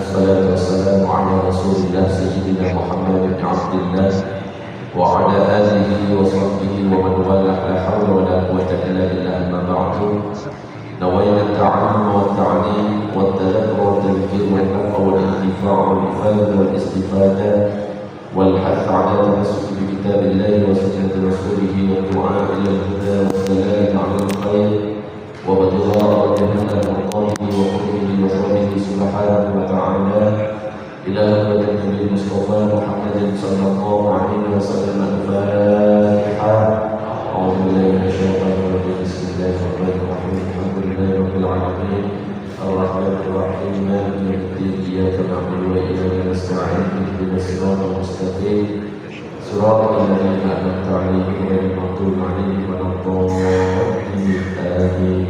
والصلاة والسلام على رسول الله سيدنا محمد بن عبد الله وعلى آله وصحبه ومن والاه لا حول ولا قوة إلا بالله. أما بعد، نوينا التعلم والتعليم والتذكر والتذكير والنفع والانتفاع والإفادة والاستفادة والحث على التمسك بكتاب الله وسنة رسوله والدعاء إلى الهدى والدلالة على الخير وابتغاء وجه مرضاته وحكمه وصوله سبحانه وتعالى إلى هدى النبي المصطفى محمد صلى الله عليه وسلم. الفاتحة. أعوذ بالله من الشيطان الرجيم. بسم الله الرحمن الرحيم. الحمد لله رب العالمين الرحمن الرحيم مالك يوم الدين. إياك نعبد وإياك نستعين. اهدنا الصراط المستقيم صراط الذين أنعمت عليهم غير المغضوب عليهم ولا الضالين. آمين.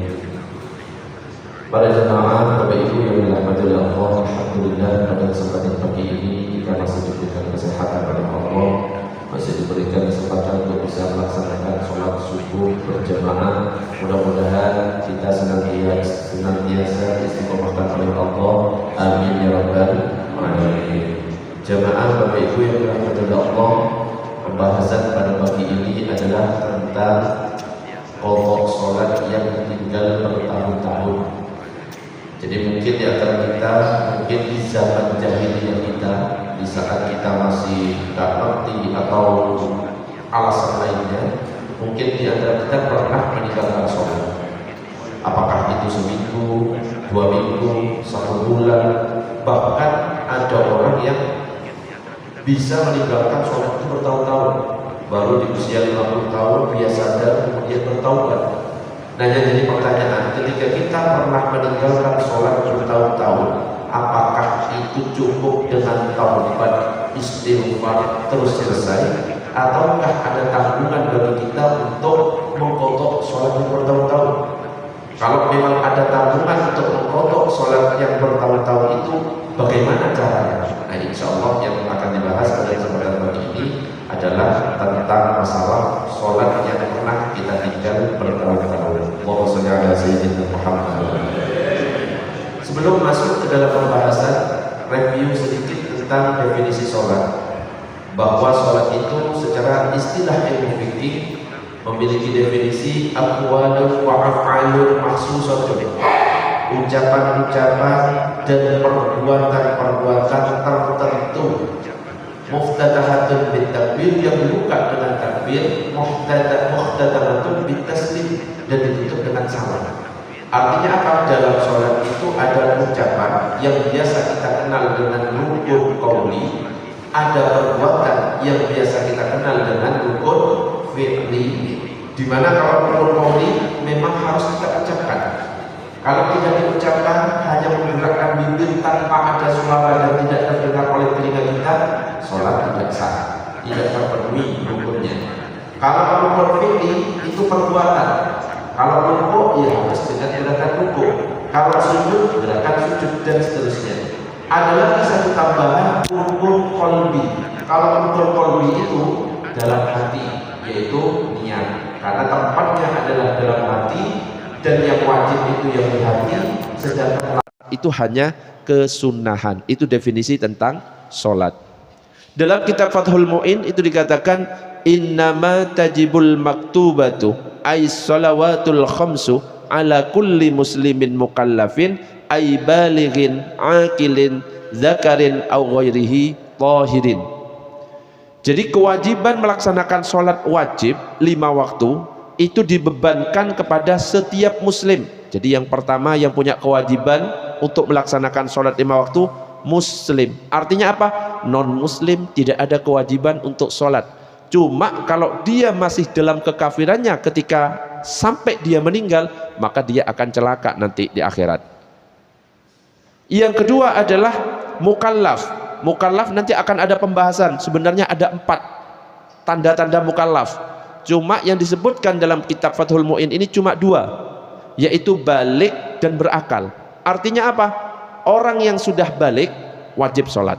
Para jemaah, Bapak Ibu yang dirahmati oleh Allah, alhamdulillah pada kesempatan pagi ini kita masih diberikan kesehatan oleh Allah, masih diberikan kesempatan untuk bisa melaksanakan sholat subuh berjamaah. Mudah-mudahan kita senantiasa istiqomahkan oleh Allah. Amin ya rabbal alamin. Jemaah Bapak Ibu yang dirahmati oleh Allah, pembahasan pada pagi ini adalah tentang pokok sholat yang tinggal bertahun-tahun. Jadi mungkin di antara kita, mungkin di zaman jahiliyah kita, di saat kita masih tidak ngerti atau alasan lainnya, mungkin di antara kita pernah meninggalkan sholat. Apakah itu seminggu, 2 minggu, 1 bulan, bahkan ada orang yang bisa meninggalkan sholat itu bertahun-tahun. Baru di usia 50 tahun dia sadar, kemudian bertaubat. Nah, yang jadi pertanyaan, ketika kita pernah meninggalkan sholat bertahun-tahun, apakah itu cukup dengan taubat, istighfar terus selesai, ataukah ada tanggungan bagi kita untuk mengkotok sholat yang bertahun-tahun? Kalau memang ada tanggungan untuk mengkotok sholat yang bertahun-tahun itu, bagaimana caranya? Nah, insya Allah yang akan dibahas pada kesempatan pagi ini adalah tentang masalah sholat yang pernah kita tinggal bertahun-tahun. Allahumma sholli ala sayyidina Muhammad. Sebelum masuk ke dalam pembahasan, review sedikit tentang definisi sholat. Bahwa sholat itu secara istilah ilmu fikih memiliki definisi aqwalun wa af'alun mahsusatun, ucapan-ucapan dan perbuatan-perbuatan tertentu. Muftatahatun bitakbir, yang dibuka dengan takbir, muftatahatun bitaslim, dan ditutup dengan salam. Artinya apa? Dalam sholat itu ada ucapan yang biasa kita kenal dengan rukun qauli, ada perbuatan yang biasa kita kenal dengan rukun fi'li. Dimana kalau rukun qauli memang harus kita ucapkan. Kalau tidak diucapkan, hanya menggerakkan bibir tanpa ada suara dan tidak terdengar oleh telinga kita, sholat tidak sah, tidak terpenuhi rukunnya. Kalau rukun fi'li itu perbuatan. Kalau rukuk, ya harus dengan gerakan rukuk. Kalau sujud, gerakan sujud dan seterusnya. Ada lagi satu tambahan, rukun qalbi. Kalau rukun qalbi itu dalam hati, yaitu niat. Karena tempatnya adalah dalam hati, dan yang wajib itu yang di hati, sedangkan itu hanya kesunahan. Itu definisi tentang sholat. Dalam kitab Fathul Mu'in itu dikatakan innama tajibul maktubatu ay salawatul khamsu ala kulli muslimin mukallafin ay balighin aqilin zakarin aw ghairihi tahirin. Jadi kewajiban melaksanakan sholat wajib 5 waktu itu dibebankan kepada setiap muslim. Jadi yang pertama yang punya kewajiban untuk melaksanakan sholat 5 waktu muslim. Artinya apa? Non muslim tidak ada kewajiban untuk sholat. Cuma kalau dia masih dalam kekafirannya ketika sampai dia meninggal, maka dia akan celaka nanti di akhirat. Yang kedua adalah mukallaf. Mukallaf nanti akan ada pembahasan. Sebenarnya ada 4 tanda-tanda mukallaf. Cuma yang disebutkan dalam kitab Fathul Mu'in ini cuma 2, yaitu balik dan berakal. Artinya apa? Orang yang sudah balik wajib sholat.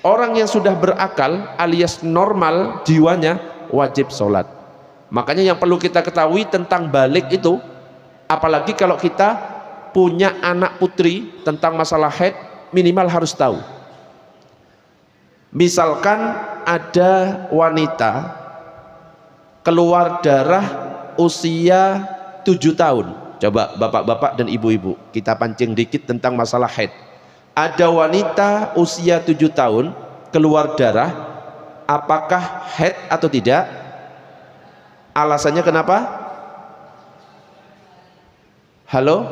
Orang yang sudah berakal alias normal jiwanya wajib sholat. Makanya yang perlu kita ketahui tentang balik itu, apalagi kalau kita punya anak putri, tentang masalah haid, minimal harus tahu. Misalkan ada wanita keluar darah usia 7 tahun. Coba bapak-bapak dan ibu-ibu, kita pancing dikit tentang masalah haid. Ada wanita usia 7 tahun keluar darah, apakah haid atau tidak? Alasannya kenapa? Halo?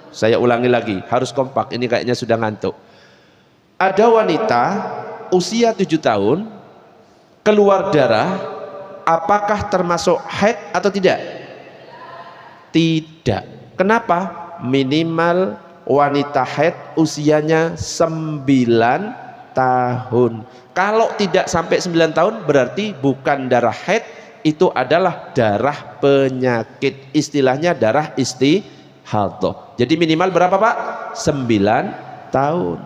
Saya ulangi lagi, harus kompak, ini kayaknya sudah ngantuk. Ada wanita usia 7 tahun keluar darah, apakah termasuk haid atau tidak? Tidak. Kenapa? Minimal wanita haid usianya 9 tahun. Kalau tidak sampai 9 tahun berarti bukan darah haid, itu adalah darah penyakit. Istilahnya darah istihadah. Jadi minimal berapa Pak? 9 tahun.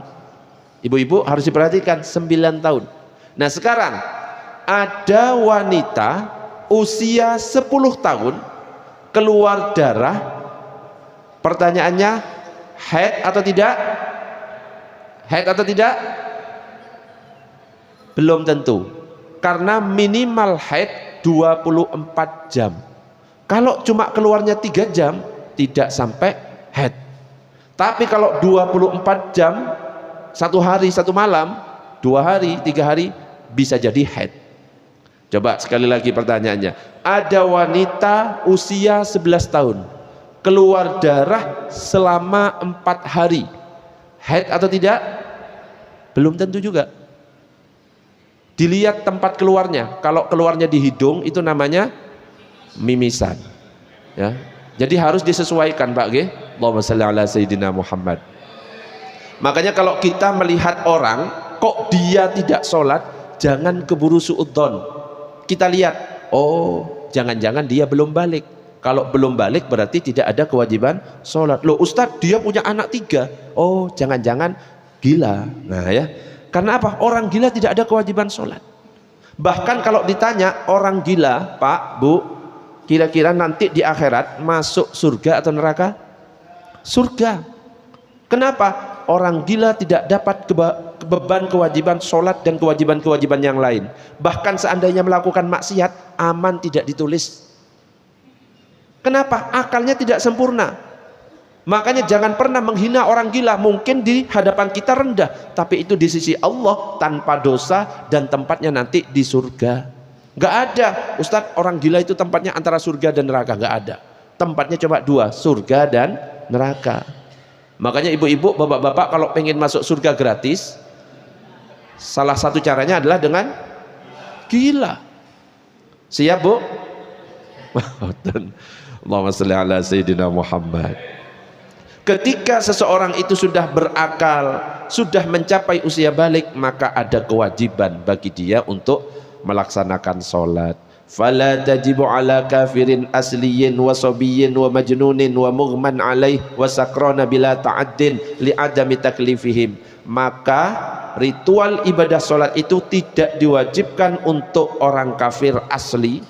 Ibu-ibu harus diperhatikan, 9 tahun. Nah sekarang ada wanita usia 10 tahun keluar darah, pertanyaannya haid atau tidak? Haid atau tidak? Belum tentu, karena minimal haid 24 jam. Kalau cuma keluarnya 3 jam tidak sampai haid. Tapi kalau 24 jam, 1 hari 1 malam, 2 hari 3 hari, bisa jadi haid. Coba sekali lagi pertanyaannya, ada wanita usia 11 tahun keluar darah selama 4 hari, haid atau tidak? Belum tentu juga. Dilihat tempat keluarnya. Kalau keluarnya di hidung itu namanya mimisan ya. Jadi harus disesuaikan Pak G. Allahumma shalli ala sayyidina Muhammad. Makanya kalau kita melihat orang kok dia tidak sholat, jangan keburu suudzon. Kita lihat, oh jangan-jangan dia belum balik. Kalau belum balik berarti tidak ada kewajiban sholat. Loh Ustadz, dia punya anak 3. Oh jangan-jangan gila. Nah ya, karena apa? Orang gila tidak ada kewajiban sholat. Bahkan kalau ditanya orang gila, Pak, Bu, kira-kira nanti di akhirat masuk surga atau neraka? Surga. Kenapa? Orang gila tidak dapat beban kewajiban sholat dan kewajiban-kewajiban yang lain. Bahkan seandainya melakukan maksiat, aman tidak ditulis. Kenapa? Akalnya tidak sempurna. Makanya jangan pernah menghina orang gila. Mungkin di hadapan kita rendah, tapi itu di sisi Allah tanpa dosa dan tempatnya nanti di surga. Gak ada Ustadz, orang gila itu tempatnya antara surga dan neraka. Gak ada. Tempatnya cuma 2, surga dan neraka. Makanya ibu-ibu, bapak-bapak kalau pengen masuk surga gratis, salah satu caranya adalah dengan gila. Siap Bu? Allahumma shalli ala sayyidina Muhammad. Ketika seseorang itu sudah berakal, sudah mencapai usia balik, maka ada kewajiban bagi dia untuk melaksanakan sholat. Fala tajibu ala kafirin asliyin wa sabiyyin wa majnunin wa mughman alaih wa sakrona bila ta'addin li'adami taklifihim. Maka ritual ibadah sholat itu tidak diwajibkan untuk orang kafir asli,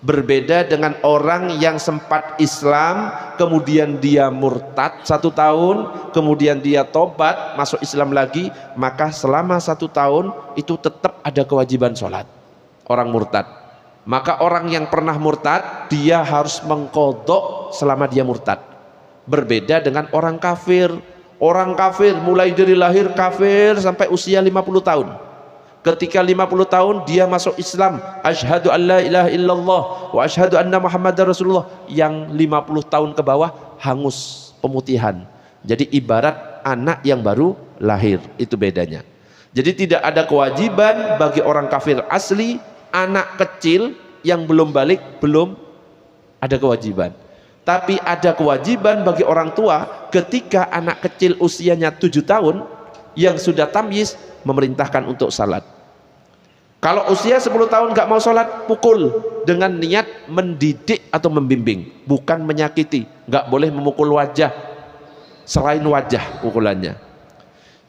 berbeda dengan orang yang sempat Islam kemudian dia murtad 1 tahun, kemudian dia tobat masuk Islam lagi, maka selama 1 tahun itu tetap ada kewajiban sholat orang murtad. Maka orang yang pernah murtad dia harus mengqadha selama dia murtad, berbeda dengan orang kafir. Orang kafir mulai dari lahir kafir sampai usia 50 tahun. Ketika 50 tahun dia masuk Islam, asyhadu an la ilaha illallah wa asyhadu anna muhammadar rasulullah, yang 50 tahun ke bawah hangus pemutihan. Jadi ibarat anak yang baru lahir, itu bedanya. Jadi tidak ada kewajiban bagi orang kafir asli. Anak kecil yang belum balik belum ada kewajiban. Tapi ada kewajiban bagi orang tua ketika anak kecil usianya 7 tahun yang sudah tamyiz, memerintahkan untuk salat. Kalau usia 10 tahun gak mau sholat, pukul dengan niat mendidik atau membimbing, bukan menyakiti. Gak boleh memukul wajah selain wajah pukulannya.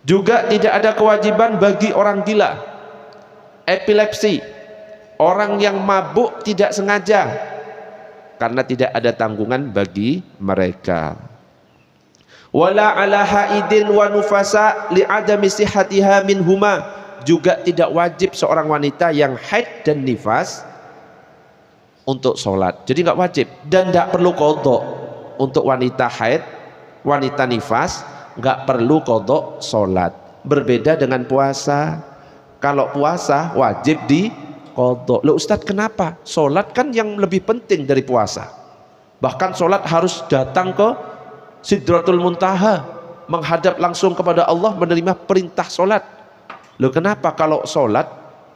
Juga tidak ada kewajiban bagi orang gila, epilepsi, orang yang mabuk tidak sengaja, karena tidak ada tanggungan bagi mereka. wala ala haidin wa nufasa li'adami sihatiha minhuma, juga tidak wajib seorang wanita yang haid dan nifas untuk sholat. Jadi nggak wajib dan nggak perlu qadha. Untuk wanita haid, wanita nifas nggak perlu qadha sholat. Berbeda dengan puasa. Kalau puasa wajib di qadha. Loh Ustadz, kenapa? Sholat kan yang lebih penting dari puasa. Bahkan sholat harus datang ke Sidratul Muntaha, menghadap langsung kepada Allah, menerima perintah sholat. Loh kenapa kalau sholat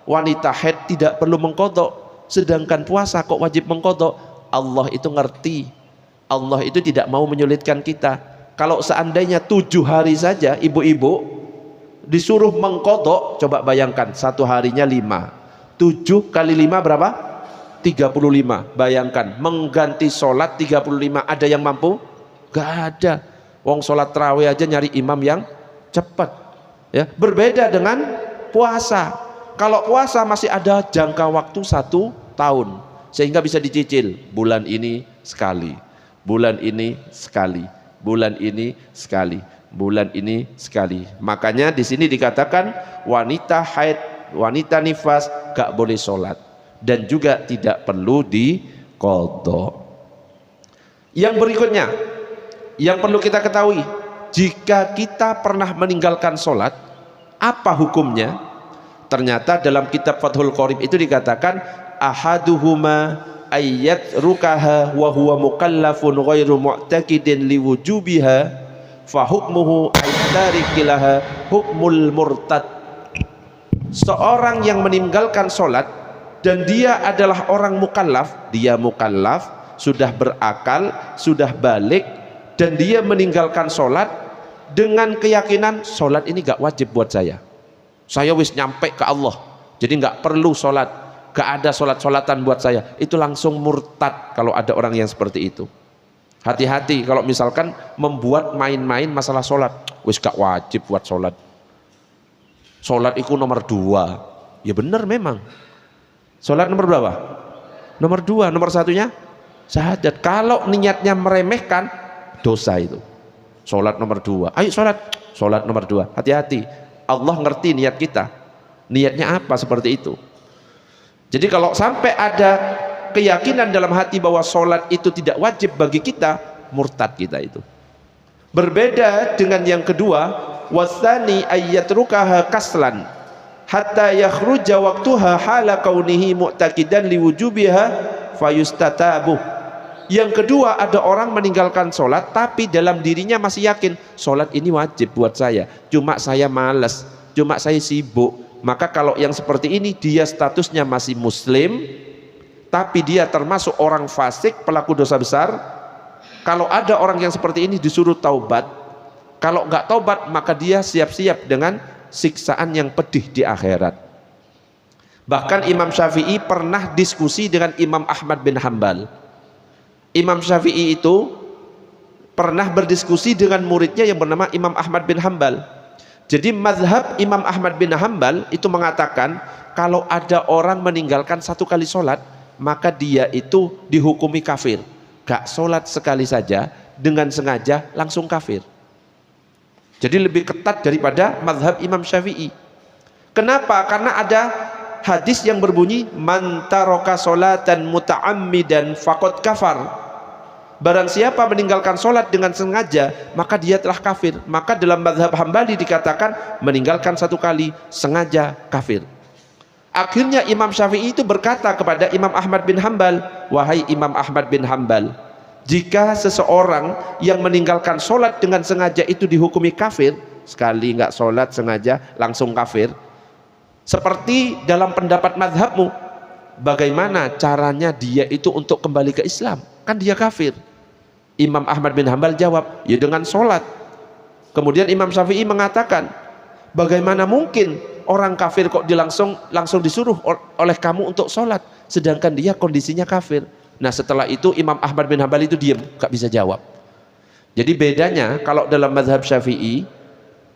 wanita haid tidak perlu mengqadha, sedangkan puasa kok wajib mengqadha? Allah itu ngerti, Allah itu tidak mau menyulitkan kita. Kalau seandainya 7 hari saja ibu-ibu disuruh mengqadha, coba bayangkan 1 harinya 5, 7 kali 5 berapa? 35. Bayangkan mengganti sholat 35, ada yang mampu? Gak ada. Wong sholat tarawih aja nyari imam yang cepat, ya. Berbeda dengan puasa. Kalau puasa masih ada jangka waktu 1 tahun, sehingga bisa dicicil. Bulan ini sekali, bulan ini sekali, bulan ini sekali, bulan ini sekali. Makanya di sini dikatakan wanita haid, wanita nifas gak boleh sholat dan juga tidak perlu diqadha. Yang berikutnya yang perlu kita ketahui, jika kita pernah meninggalkan sholat, apa hukumnya? Ternyata dalam kitab Fathul Qorib itu dikatakan ahaduhuma ayyat rukaha wa huwa mukallafun ghairu mu'taqidin liwujubiha fa hukmuhu ayyarikilaha hukmul murtad. Seorang yang meninggalkan sholat dan dia adalah orang mukallaf, dia mukallaf, sudah berakal, sudah balik, dan dia meninggalkan sholat dengan keyakinan sholat ini gak wajib buat saya wis nyampe ke Allah, jadi gak perlu sholat, gak ada sholat-sholatan buat saya. Itu langsung murtad kalau ada orang yang seperti itu. Hati-hati kalau misalkan membuat main-main masalah sholat, wis gak wajib buat sholat, sholat itu nomor 2. Ya benar, memang sholat nomor berapa? Nomor 2, nomor 1-nya syahadat. Kalau niatnya meremehkan, dosa itu. Sholat nomor 2, ayo sholat nomor 2. Hati-hati, Allah ngerti niat kita, niatnya apa seperti itu. Jadi kalau sampai ada keyakinan dalam hati bahwa sholat itu tidak wajib bagi kita, murtad kita itu. Berbeda dengan yang kedua, wasani ayyatrukaha kaslan hatta yakhruja waqtuha hala kaunihi mu'taqidan liwujubiha fayustatabuh. Yang kedua, ada orang meninggalkan sholat tapi dalam dirinya masih yakin sholat ini wajib buat saya, cuma saya malas, cuma saya sibuk. Maka kalau yang seperti ini dia statusnya masih muslim tapi dia termasuk orang fasik, pelaku dosa besar. Kalau ada orang yang seperti ini disuruh taubat, kalau nggak taubat maka dia siap-siap dengan siksaan yang pedih di akhirat. Bahkan Imam Syafi'i pernah diskusi dengan Imam Ahmad bin Hanbal. Imam Syafi'i itu pernah berdiskusi dengan muridnya yang bernama Imam Ahmad bin Hanbal. Jadi mazhab Imam Ahmad bin Hanbal itu mengatakan kalau ada orang meninggalkan 1 kali sholat, maka dia itu dihukumi kafir. Gak sholat sekali saja dengan sengaja langsung kafir. Jadi lebih ketat daripada mazhab Imam Syafi'i. Kenapa? Karena ada hadis yang berbunyi man taraka sholatan muta'ammidan faqad kafar. Barang siapa meninggalkan sholat dengan sengaja maka dia telah kafir. Maka dalam mazhab Hambali dikatakan meninggalkan 1 kali sengaja kafir. Akhirnya Imam Syafi'i itu berkata kepada Imam Ahmad bin Hanbal, wahai Imam Ahmad bin Hanbal, jika seseorang yang meninggalkan sholat dengan sengaja itu dihukumi kafir, sekali nggak sholat sengaja langsung kafir, seperti dalam pendapat mazhabmu, bagaimana caranya dia itu untuk kembali ke Islam? Kan dia kafir. Imam Ahmad bin Hanbal jawab, ya dengan sholat. Kemudian Imam Syafi'i mengatakan, bagaimana mungkin orang kafir kok langsung disuruh oleh kamu untuk sholat, sedangkan dia kondisinya kafir. Nah setelah itu Imam Ahmad bin Hanbal itu diam, gak bisa jawab. Jadi bedanya kalau dalam mazhab Syafi'i,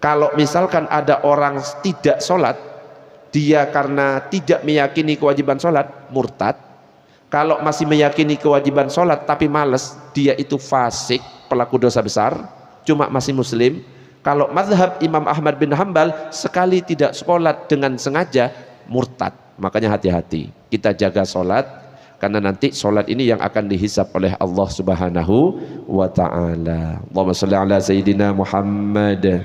kalau misalkan ada orang tidak sholat, dia karena tidak meyakini kewajiban sholat, murtad. Kalau masih meyakini kewajiban sholat tapi malas, dia itu fasik, pelaku dosa besar. cuma masih muslim. Kalau mazhab Imam Ahmad bin Hambal, sekali tidak sholat dengan sengaja murtad. Makanya hati-hati, kita jaga sholat, karena nanti sholat ini yang akan dihisab oleh Allah Subhanahu wa ta'ala. Allahumma sholli ala Sayyidina Muhammad.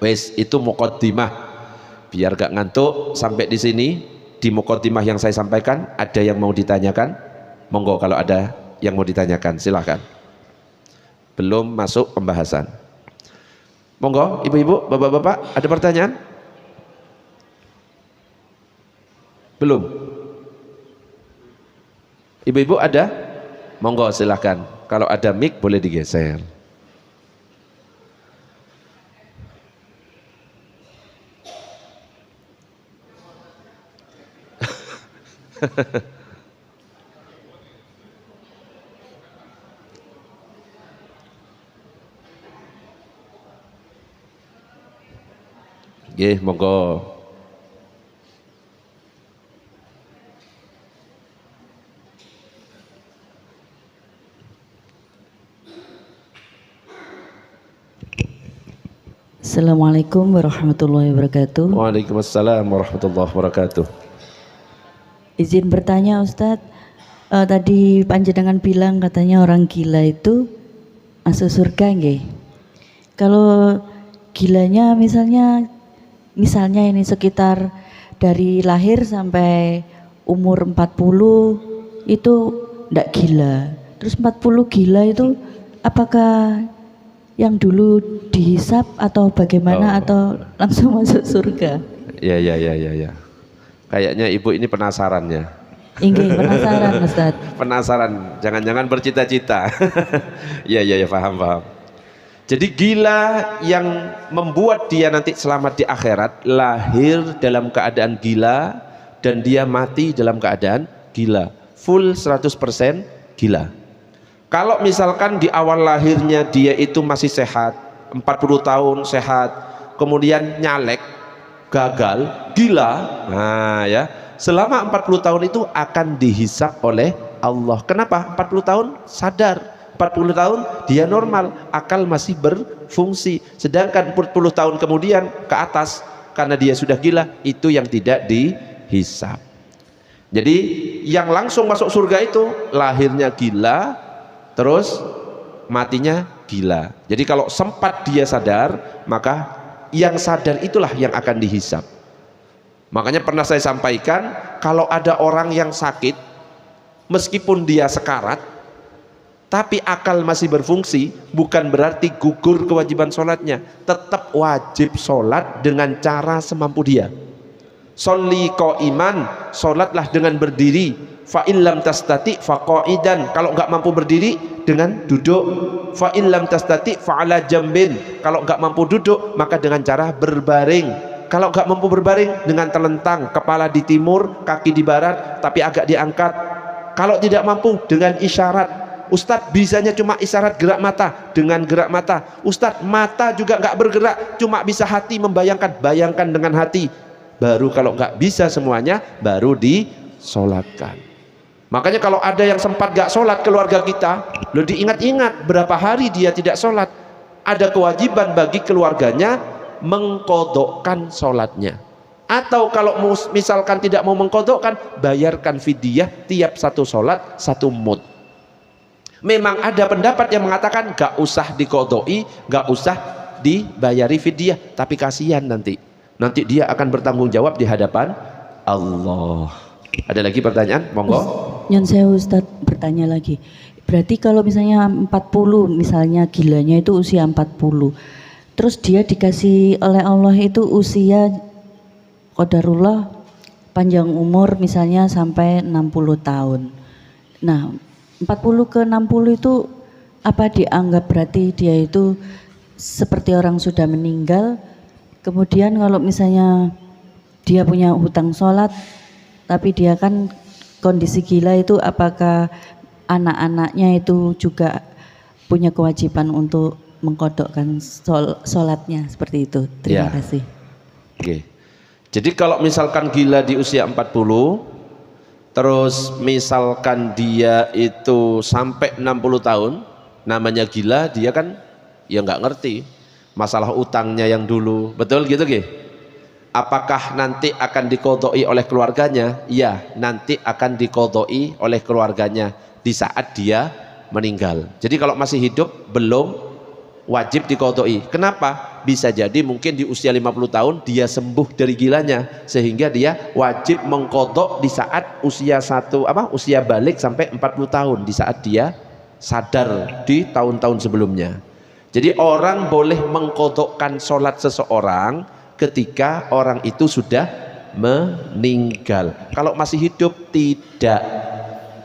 Wes, itu muqaddimah. Biar gak ngantuk sampai di sini, di muqaddimah yang saya sampaikan, ada yang mau ditanyakan? Monggo kalau ada yang mau ditanyakan, silahkan. Belum masuk pembahasan. Monggo, ibu-ibu, bapak-bapak, ada pertanyaan? Belum? Ibu-ibu ada? Monggo silahkan. Kalau ada mic boleh digeser. Nggih, monggo. Assalamualaikum warahmatullahi wabarakatuh. Waalaikumsalam warahmatullahi wabarakatuh. Izin bertanya Ustadz, tadi panjenengan bilang katanya orang gila itu masuk surga nggih? Kalau gilanya misalnya ini sekitar dari lahir sampai umur 40 itu ndak gila. Terus 40 gila itu apakah yang dulu dihisap atau bagaimana, atau langsung masuk surga? Ya. Kayaknya ibu ini penasarannya. Inggih, penasaran Ustaz. Penasaran, jangan-jangan bercita-cita. Ya, paham. Jadi gila yang membuat dia nanti selamat di akhirat, lahir dalam keadaan gila dan dia mati dalam keadaan gila, full 100% gila. Kalau misalkan di awal lahirnya dia itu masih sehat, 40 tahun sehat, kemudian nyalek, gagal, gila, nah ya, selama 40 tahun itu akan dihisap oleh Allah. Kenapa? 40 tahun sadar, 40 tahun dia normal, akal masih berfungsi. Sedangkan 40 tahun kemudian ke atas, karena dia sudah gila, itu yang tidak dihisap. Jadi yang langsung masuk surga itu lahirnya gila, terus matinya gila. Jadi kalau sempat dia sadar, maka yang sadar itulah yang akan dihisap. Makanya pernah saya sampaikan, kalau ada orang yang sakit, meskipun dia sekarat, tapi akal masih berfungsi, bukan berarti gugur kewajiban sholatnya. Tetap wajib sholat dengan cara semampu dia. Sholli qa'iman, sholatlah dengan berdiri. Fa in lam tastati fa qa'idan, kalau enggak mampu berdiri dengan duduk. Fa in lam tastati fa ala jambin, kalau enggak mampu duduk maka dengan cara berbaring. Kalau enggak mampu berbaring dengan telentang, kepala di timur, kaki di barat tapi agak diangkat. Kalau tidak mampu dengan isyarat. Ustadz bisanya cuma isyarat gerak mata, dengan gerak mata. Ustadz mata juga enggak bergerak, cuma bisa hati membayangkan, bayangkan dengan hati. Baru kalau enggak bisa semuanya baru disolatkan. Makanya kalau ada yang sempat gak sholat keluarga kita, lo diingat-ingat berapa hari dia tidak sholat, ada kewajiban bagi keluarganya mengkodokkan sholatnya. Atau kalau misalkan tidak mau mengkodokkan, bayarkan fidyah tiap satu sholat satu mud. Memang ada pendapat yang mengatakan gak usah dikodoi, gak usah dibayari fidyah, tapi kasihan nanti dia akan bertanggung jawab di hadapan Allah. Ada lagi pertanyaan? Monggo. Nyon sewu Ustaz, bertanya lagi. Berarti kalau misalnya 40, misalnya gilanya itu usia 40. Terus dia dikasih oleh Allah itu usia qadarullah panjang umur misalnya sampai 60 tahun. Nah, 40 ke 60 itu apa dianggap berarti dia itu seperti orang sudah meninggal? Kemudian kalau misalnya dia punya hutang sholat, tapi dia kan kondisi gila itu, apakah anak-anaknya itu juga punya kewajiban untuk mengkodokkan sholatnya seperti itu? Terima kasih. Oke. Jadi kalau misalkan gila di usia 40, terus misalkan dia itu sampai 60 tahun, namanya gila, dia kan Ya nggak ngerti masalah utangnya yang dulu, betul gitu Ki? Apakah nanti akan diqodoi oleh keluarganya? Ya, nanti akan diqodoi oleh keluarganya di saat dia meninggal. Jadi kalau masih hidup belum wajib diqodoi. Kenapa? Bisa jadi mungkin di usia 50 tahun dia sembuh dari gilanya, sehingga dia wajib mengqodok di saat usia usia balik sampai 40 tahun, di saat dia sadar di tahun-tahun sebelumnya. Jadi orang boleh mengqodokkan sholat seseorang ketika orang itu sudah meninggal. Kalau masih hidup tidak.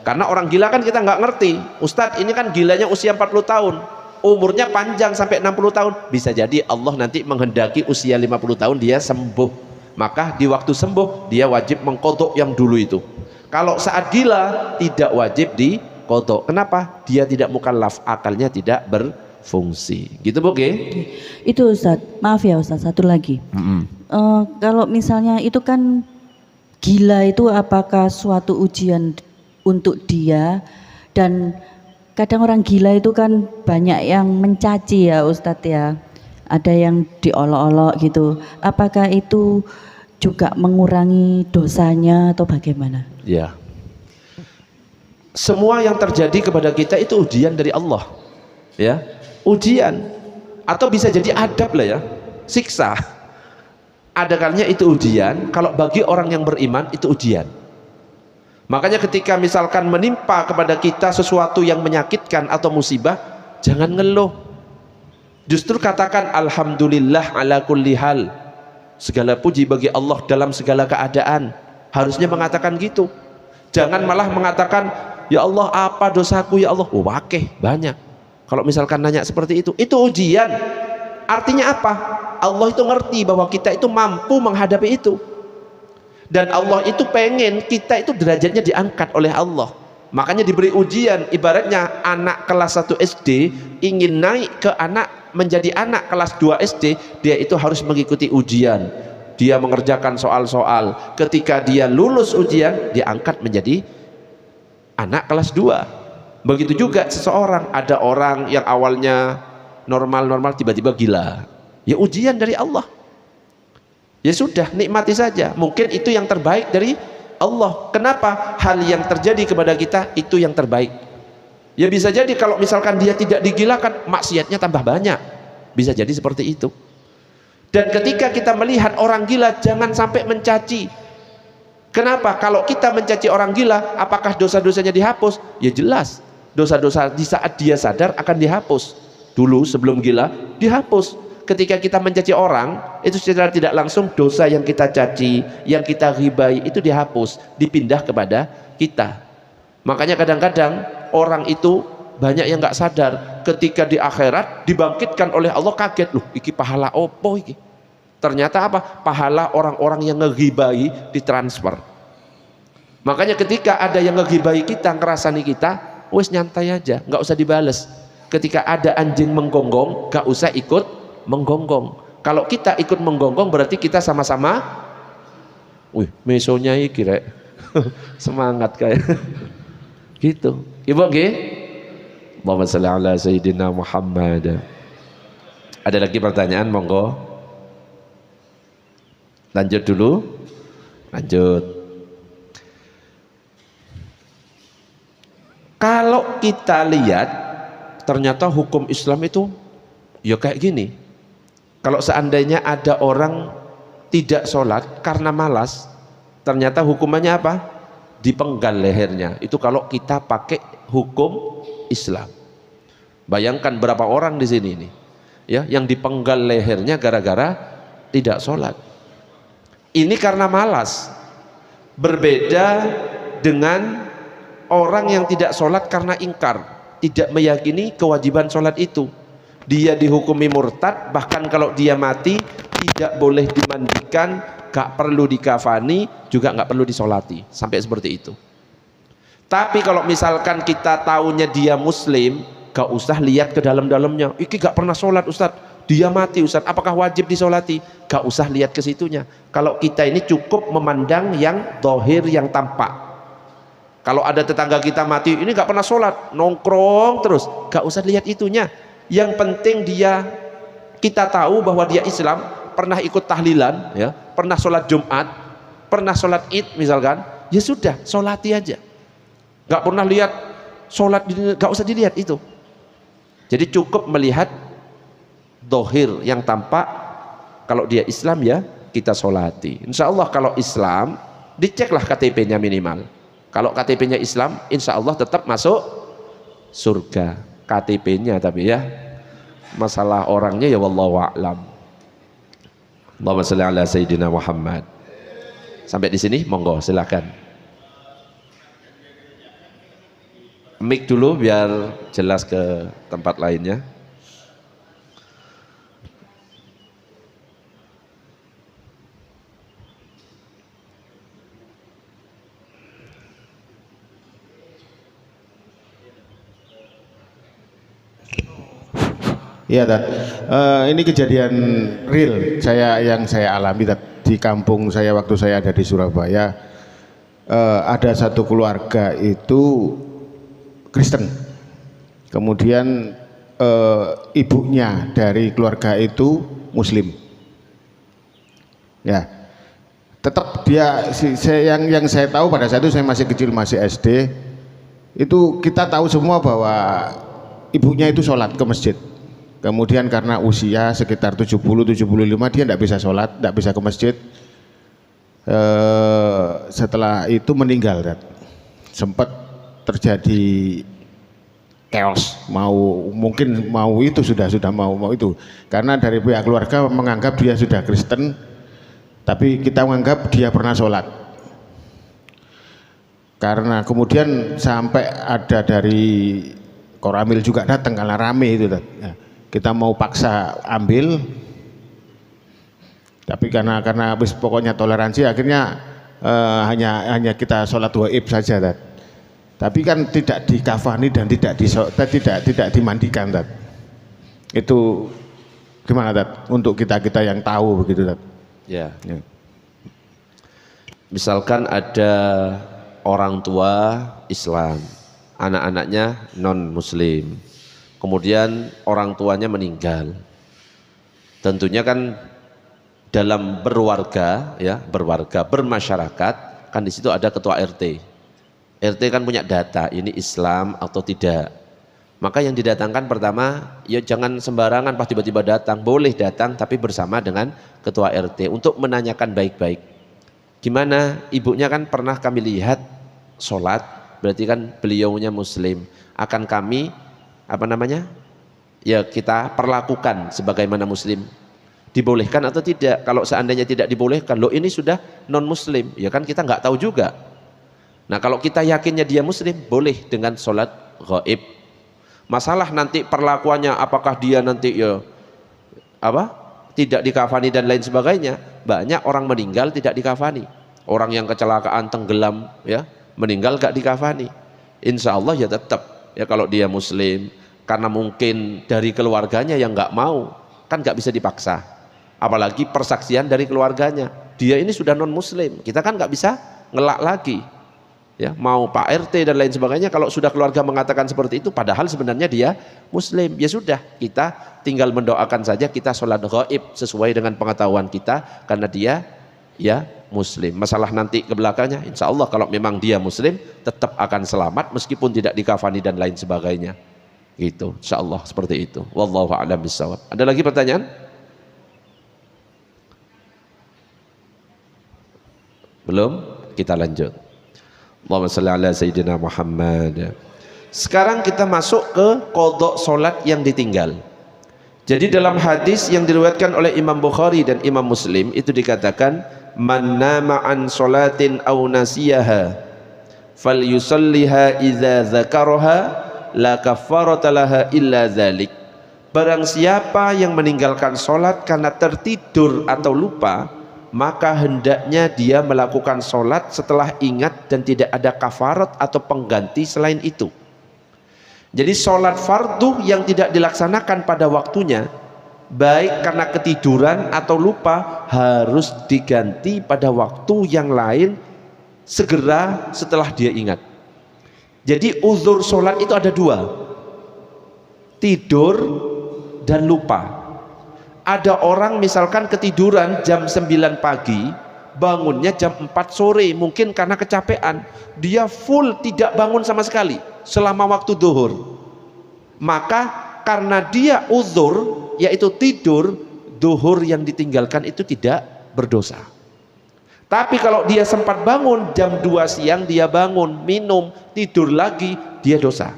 Karena orang gila kan kita nggak ngerti. Ustadz ini kan gilanya usia 40 tahun, umurnya panjang sampai 60 tahun. Bisa jadi Allah nanti menghendaki usia 50 tahun dia sembuh, maka di waktu sembuh dia wajib mengqodok yang dulu itu. Kalau saat gila tidak wajib diqodok. Kenapa? Dia tidak mukallaf, akalnya tidak berfungsi. Gitu Bu Ki? Itu Ustadz, maaf ya Ustadz, satu lagi. Kalau misalnya itu kan gila itu apakah suatu ujian untuk dia, dan kadang orang gila itu kan banyak yang mencaci ya Ustadz ya, ada yang diolok-olok gitu. Apakah itu juga mengurangi dosanya atau bagaimana? Ya, semua yang terjadi kepada kita itu ujian dari Allah, ya, ujian, atau bisa jadi adab lah ya, siksa. Ada kalanya itu ujian. Kalau bagi orang yang beriman itu ujian. Makanya ketika misalkan menimpa kepada kita sesuatu yang menyakitkan atau musibah, jangan ngeluh. Justru katakan alhamdulillah ala kulli hal. Segala puji bagi Allah dalam segala keadaan. Harusnya mengatakan gitu. Jangan malah mengatakan, ya Allah apa dosaku ya Allah. Oh, wakeh banyak. Kalau misalkan nanya seperti itu ujian. Artinya apa? Allah itu ngerti bahwa kita itu mampu menghadapi itu. Dan Allah itu pengen kita itu derajatnya diangkat oleh Allah. Makanya diberi ujian. Ibaratnya anak kelas 1 SD ingin naik ke menjadi anak kelas 2 SD, dia itu harus mengikuti ujian. Dia mengerjakan soal-soal. Ketika dia lulus ujian, diangkat menjadi anak kelas 2. Begitu juga seseorang, ada orang yang awalnya normal-normal tiba-tiba gila. Ya ujian dari Allah. Ya sudah, nikmati saja. Mungkin itu yang terbaik dari Allah. Kenapa? Hal yang terjadi kepada kita itu yang terbaik. Ya bisa jadi kalau misalkan dia tidak digilakan, maksiatnya tambah banyak. Bisa jadi seperti itu. Dan ketika kita melihat orang gila, jangan sampai mencaci. Kenapa? Kalau kita mencaci orang gila, apakah dosa-dosanya dihapus? Ya jelas. Dosa-dosa di saat dia sadar akan dihapus. Dulu sebelum gila, dihapus. Ketika kita mencaci orang, itu secara tidak langsung dosa yang kita caci, yang kita ghibai itu dihapus, dipindah kepada kita. Makanya kadang-kadang orang itu banyak yang nggak sadar, ketika di akhirat dibangkitkan oleh Allah, kaget, loh iki pahala opo iki. Ternyata apa? Pahala orang-orang yang ngeghibai ditransfer. Makanya ketika ada yang ngeghibai kita, ngerasani kita, wes nyantai aja, nggak usah dibales. Ketika ada anjing menggonggong, nggak usah ikut menggonggong. Kalau kita ikut menggonggong berarti kita sama-sama, wih mesonya iki rek semangat kayak gitu. Ibu nggih? Allahumma shalli ala sayyidina Muhammad. Ada lagi pertanyaan, monggo. Lanjut dulu. Lanjut. Kalau kita lihat ternyata hukum Islam itu ya kayak gini. Kalau seandainya ada orang tidak sholat karena malas, ternyata hukumannya apa? Dipenggal lehernya. Itu kalau kita pakai hukum Islam. Bayangkan berapa orang di sini nih, ya, yang dipenggal lehernya gara-gara tidak sholat. Ini karena malas. Berbeda dengan orang yang tidak sholat karena ingkar, tidak meyakini kewajiban sholat itu. Dia dihukumi murtad, bahkan kalau dia mati tidak boleh dimandikan, gak perlu dikafani, juga gak perlu disolati, sampai seperti itu. Tapi kalau misalkan kita tahunya dia muslim, gak usah lihat ke dalam-dalamnya, iki gak pernah sholat Ustadz, dia mati Ustadz, apakah wajib disolati? Gak usah lihat ke situnya. Kalau kita ini cukup memandang yang zahir, yang tampak. Kalau ada tetangga kita mati, ini gak pernah sholat, nongkrong terus, gak usah lihat itunya. Yang penting kita tahu bahwa dia Islam, pernah ikut tahlilan, ya, pernah sholat Jumat, pernah sholat Id misalkan, ya sudah, sholati aja. Gak pernah lihat sholat, gak usah dilihat itu. Jadi cukup melihat dohir yang tampak. Kalau dia Islam, ya kita sholati. Insya Allah kalau Islam, diceklah KTP-nya minimal. Kalau KTP-nya Islam, insya Allah tetap masuk surga. KTP-nya tapi ya, masalah orangnya ya wallahu a'lam. Allahumma shalli ala sayyidina Muhammad. Sampai di sini monggo silakan. Mic dulu biar jelas ke tempat lainnya. Iya, ini kejadian real yang saya alami di kampung saya waktu saya ada di Surabaya. Ada satu keluarga itu Kristen, kemudian ibunya dari keluarga itu Muslim. Ya, tetap yang saya tahu pada saat itu saya masih kecil, masih SD, itu kita tahu semua bahwa ibunya itu sholat ke masjid. Kemudian karena usia sekitar 70-75 dia tidak bisa sholat, tidak bisa ke masjid. Setelah itu meninggal, sempat terjadi chaos, mungkin mau itu sudah mau itu, karena dari pihak keluarga menganggap dia sudah Kristen, tapi kita menganggap dia pernah sholat. Karena kemudian sampai ada dari Koramil juga datang karena rame itu, kita mau paksa ambil, tapi karena pokoknya toleransi, akhirnya hanya kita sholat gaib saja, tapi kan tidak dikafani dan tidak dimandikan. Itu gimana untuk kita yang tahu begitu? Ya. Misalkan ada orang tua Islam, anak-anaknya non Muslim, kemudian orang tuanya meninggal. Tentunya kan dalam berwarga, bermasyarakat, kan di situ ada ketua RT. RT kan punya data, ini Islam atau tidak. Maka yang didatangkan pertama, ya jangan sembarangan pas tiba-tiba datang. Boleh datang tapi bersama dengan ketua RT untuk menanyakan baik-baik. Gimana? Ibunya kan pernah kami lihat sholat, berarti kan beliaunya Muslim. Akan kami ya kita perlakukan sebagaimana Muslim. Dibolehkan atau tidak? Kalau seandainya tidak dibolehkan, loh ini sudah non Muslim, ya kan kita nggak tahu juga. Nah kalau kita yakinnya dia Muslim, boleh dengan sholat gaib. Masalah nanti perlakuannya, apakah dia nanti tidak dikafani dan lain sebagainya. Banyak orang meninggal tidak dikafani, orang yang kecelakaan tenggelam ya meninggal gak dikafani. Insya Allah ya tetap ya kalau dia Muslim, karena mungkin dari keluarganya yang nggak mau, kan nggak bisa dipaksa, apalagi persaksian dari keluarganya dia ini sudah non Muslim, kita kan nggak bisa ngelak lagi ya, mau Pak RT dan lain sebagainya. Kalau sudah keluarga mengatakan seperti itu padahal sebenarnya dia Muslim, ya sudah, kita tinggal mendoakan saja, kita sholat gaib sesuai dengan pengetahuan kita karena dia ya Muslim. Masalah nanti ke belakangnya, insya Allah kalau memang dia Muslim tetap akan selamat meskipun tidak dikafani dan lain sebagainya. Gitu, insya Allah seperti itu. Wallahu a'lam bishawab. Ada lagi pertanyaan? Belum? Kita lanjut. Allahumma shalli ala sayyidina Muhammad. Sekarang kita masuk ke qadha salat yang ditinggal. Jadi dalam hadis yang diriwayatkan oleh Imam Bukhari dan Imam Muslim itu dikatakan, man nama an salatin aw nasiyaha falyusalliha idza dzakaraha la kafarata laha illa dzalik. Barang siapa yang meninggalkan salat karena tertidur atau lupa, maka hendaknya dia melakukan salat setelah ingat dan tidak ada kafarat atau pengganti selain itu. Jadi salat fardu yang tidak dilaksanakan pada waktunya, baik karena ketiduran atau lupa, harus diganti pada waktu yang lain segera setelah dia ingat. Jadi uzur salat itu ada dua, tidur dan lupa. Ada orang misalkan ketiduran jam 9 pagi, bangunnya jam 4 sore, mungkin karena kecapean, dia full tidak bangun sama sekali selama waktu zuhur. Maka karena dia uzur, yaitu tidur, zuhur yang ditinggalkan itu tidak berdosa. Tapi kalau dia sempat bangun jam 2 siang, dia bangun, minum, tidur lagi, dia dosa.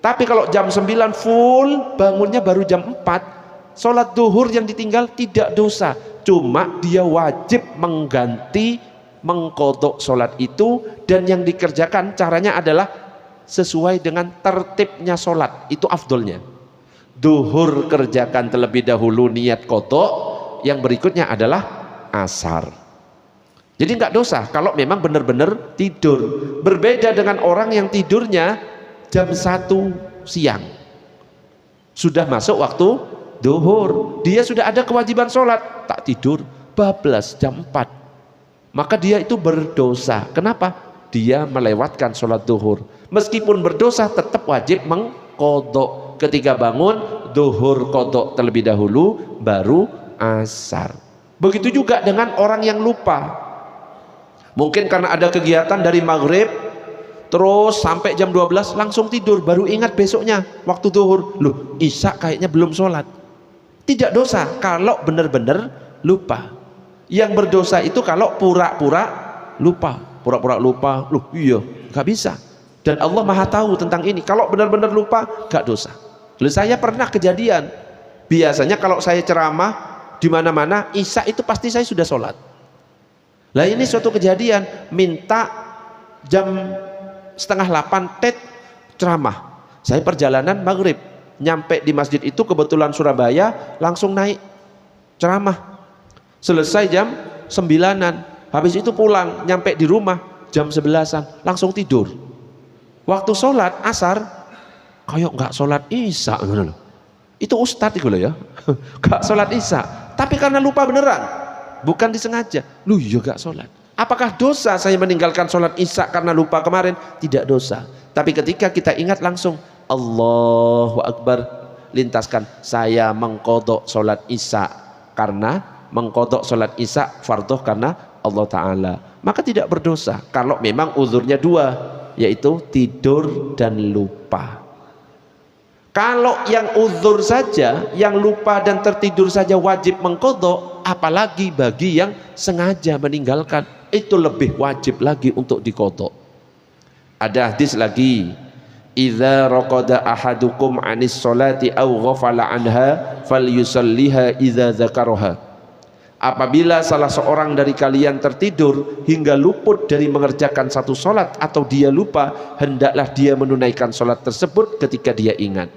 Tapi kalau jam 9 full, bangunnya baru jam 4, sholat duhur yang ditinggal tidak dosa, cuma dia wajib mengganti, mengqadha sholat itu, dan yang dikerjakan caranya adalah sesuai dengan tertibnya sholat, itu afdolnya. Duhur kerjakan terlebih dahulu niat qadha, yang berikutnya adalah asar. Jadi nggak dosa kalau memang benar-benar tidur. Berbeda dengan orang yang tidurnya jam 1 siang, sudah masuk waktu duhur, dia sudah ada kewajiban sholat, tak tidur, bablas jam 4, maka dia itu berdosa. Kenapa? Dia melewatkan sholat duhur. Meskipun berdosa tetap wajib mengqadha. Ketika bangun, duhur qadha terlebih dahulu, baru asar. Begitu juga dengan orang yang lupa. Mungkin karena ada kegiatan dari maghrib terus sampai jam 12 langsung tidur, baru ingat besoknya waktu duhur, loh isya kayaknya belum sholat. Tidak dosa kalau benar-benar lupa. Yang berdosa itu kalau pura-pura lupa. Pura-pura lupa, loh iya gak bisa. Dan Allah maha tahu tentang ini. Kalau benar-benar lupa gak dosa. Lalu saya pernah kejadian, biasanya kalau saya ceramah di mana-mana, isya itu pasti saya sudah sholat. Lah ini suatu kejadian, minta jam 7:30 tet ceramah. Saya perjalanan maghrib, nyampe di masjid itu kebetulan Surabaya, langsung naik ceramah. Selesai jam 9-an, habis itu pulang, nyampe di rumah jam 11-an, langsung tidur. Waktu sholat asar kayak nggak sholat isya gitu loh. Itu ustadz itu loh ya, nggak sholat isya, tapi karena lupa beneran, bukan disengaja. Lu ya gak sholat. Apakah dosa saya meninggalkan sholat isya karena lupa kemarin? Tidak dosa. Tapi ketika kita ingat langsung Allahu Akbar, lintaskan, saya mengqadha sholat isya, karena mengqadha sholat isya fardhu karena Allah Ta'ala, maka tidak berdosa kalau memang uzurnya dua, yaitu tidur dan lupa. Kalau yang uzur saja, yang lupa dan tertidur saja wajib mengqadha, apalagi bagi yang sengaja meninggalkan, itu lebih wajib lagi untuk diqadha. Ada hadis lagi, idza raqada ahadukum anis sholati aw ghafala anha falyusalliha idza dzakaraha. Apabila salah seorang dari kalian tertidur hingga luput dari mengerjakan satu sholat atau dia lupa, hendaklah dia menunaikan sholat tersebut ketika dia ingat.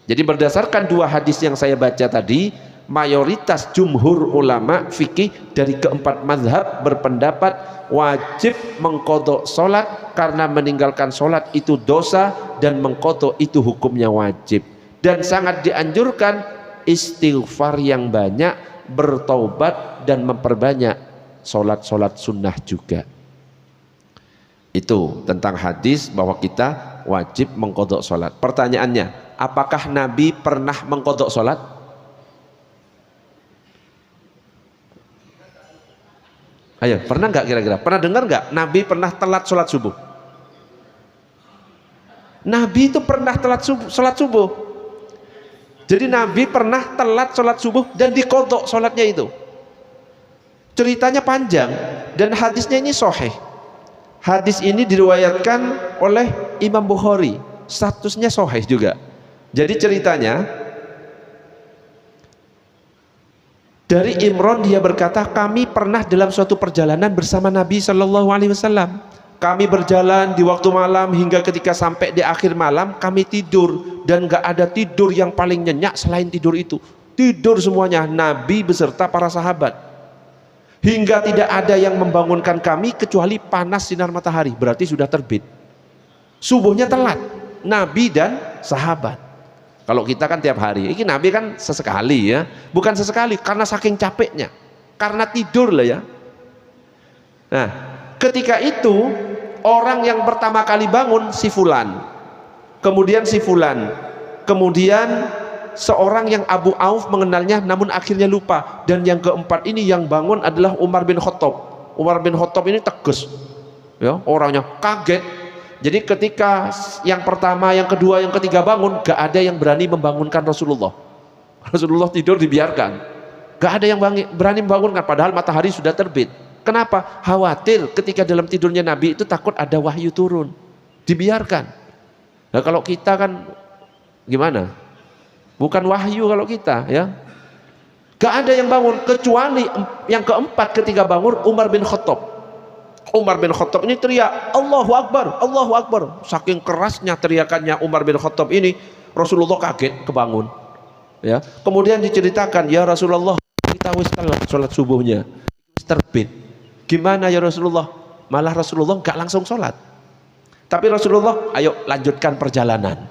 Jadi berdasarkan dua hadis yang saya baca tadi, mayoritas jumhur ulama fikih dari keempat mazhab berpendapat wajib mengqadha sholat, karena meninggalkan sholat itu dosa dan mengqadha itu hukumnya wajib. Dan sangat dianjurkan istighfar yang banyak, bertaubat dan memperbanyak sholat-sholat sunnah juga. Itu tentang hadis bahwa kita wajib mengqadha sholat. Pertanyaannya, apakah Nabi pernah mengqadha sholat? Ayo, pernah nggak kira-kira? Pernah dengar nggak Nabi pernah telat sholat subuh? Nabi itu pernah telat sholat subuh. Jadi Nabi pernah telat sholat subuh dan diqadha sholatnya itu. Ceritanya panjang dan hadisnya ini sahih. Hadis ini diriwayatkan oleh Imam Bukhari, statusnya sahih juga. Jadi ceritanya dari Imran, dia berkata, kami pernah dalam suatu perjalanan bersama Nabi Shallallahu Alaihi Wasallam. Kami berjalan di waktu malam hingga ketika sampai di akhir malam kami tidur, dan gak ada tidur yang paling nyenyak selain tidur itu. Tidur semuanya, Nabi beserta para sahabat, hingga tidak ada yang membangunkan kami kecuali panas sinar matahari, berarti sudah terbit. Subuhnya telat, Nabi dan sahabat. Kalau kita kan tiap hari, ini Nabi kan sesekali ya, bukan sesekali karena saking capeknya, karena tidur lah ya. Nah, ketika itu orang yang pertama kali bangun si fulan, kemudian si fulan, kemudian seorang yang Abu Auf mengenalnya namun akhirnya lupa. Dan yang keempat ini yang bangun adalah Umar bin Khattab. Umar bin Khattab ini tegas, ya, orangnya kaget. Jadi ketika yang pertama, yang kedua, yang ketiga bangun, gak ada yang berani membangunkan Rasulullah. Rasulullah tidur dibiarkan, gak ada yang berani membangunkan padahal matahari sudah terbit. Kenapa? Khawatir ketika dalam tidurnya Nabi itu takut ada wahyu turun, dibiarkan. Nah kalau kita kan gimana? Bukan wahyu kalau kita, ya. Gak ada yang bangun kecuali yang keempat ketika bangun Umar bin Khattab. Umar bin Khattab ini teriak Allahu Akbar, Allahu Akbar. Saking kerasnya teriakannya Umar bin Khattab ini, Rasulullah kaget kebangun, ya. Kemudian diceritakan, ya Rasulullah, kita wis telat sholat subuhnya, terbit. Gimana ya Rasulullah? Malah Rasulullah gak langsung sholat, tapi Rasulullah ayo lanjutkan perjalanan.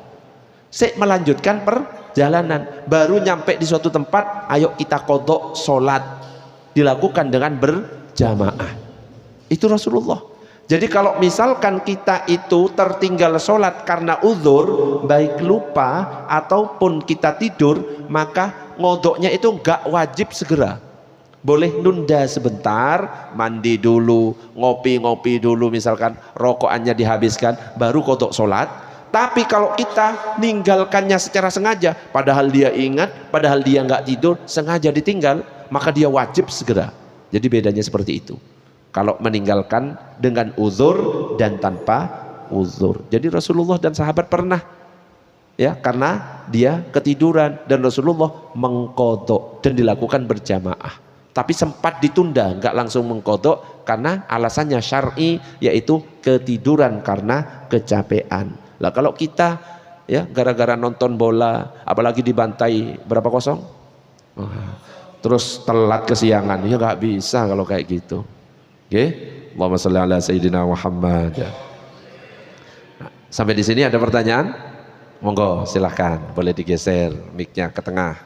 Melanjutkan perjalanan, baru nyampe di suatu tempat, ayo kita qadha sholat, dilakukan dengan berjamaah. Itu Rasulullah. Jadi kalau misalkan kita itu tertinggal sholat karena uzur, baik lupa ataupun kita tidur, maka ngodoknya itu gak wajib segera, boleh nunda sebentar, mandi dulu, ngopi-ngopi dulu, misalkan rokokannya dihabiskan, baru qadha sholat. Tapi kalau kita ninggalkannya secara sengaja, padahal dia ingat, padahal dia nggak tidur, sengaja ditinggal, maka dia wajib segera. Jadi bedanya seperti itu. Kalau meninggalkan dengan uzur dan tanpa uzur. Jadi Rasulullah dan sahabat pernah, ya, karena dia ketiduran dan Rasulullah mengqadha dan dilakukan berjamaah. Tapi sempat ditunda, nggak langsung mengqadha karena alasannya syar'i, yaitu ketiduran karena kecapean. Lah kalau kita, ya, gara-gara nonton bola, apalagi dibantai berapa kosong, terus telat kesiangan, ya nggak bisa kalau kayak gitu. Oke, Allahumma sholli ala sayyidina Muhammad. Nah, sampai di sini ada pertanyaan? Monggo silahkan, boleh digeser mic-nya ke tengah.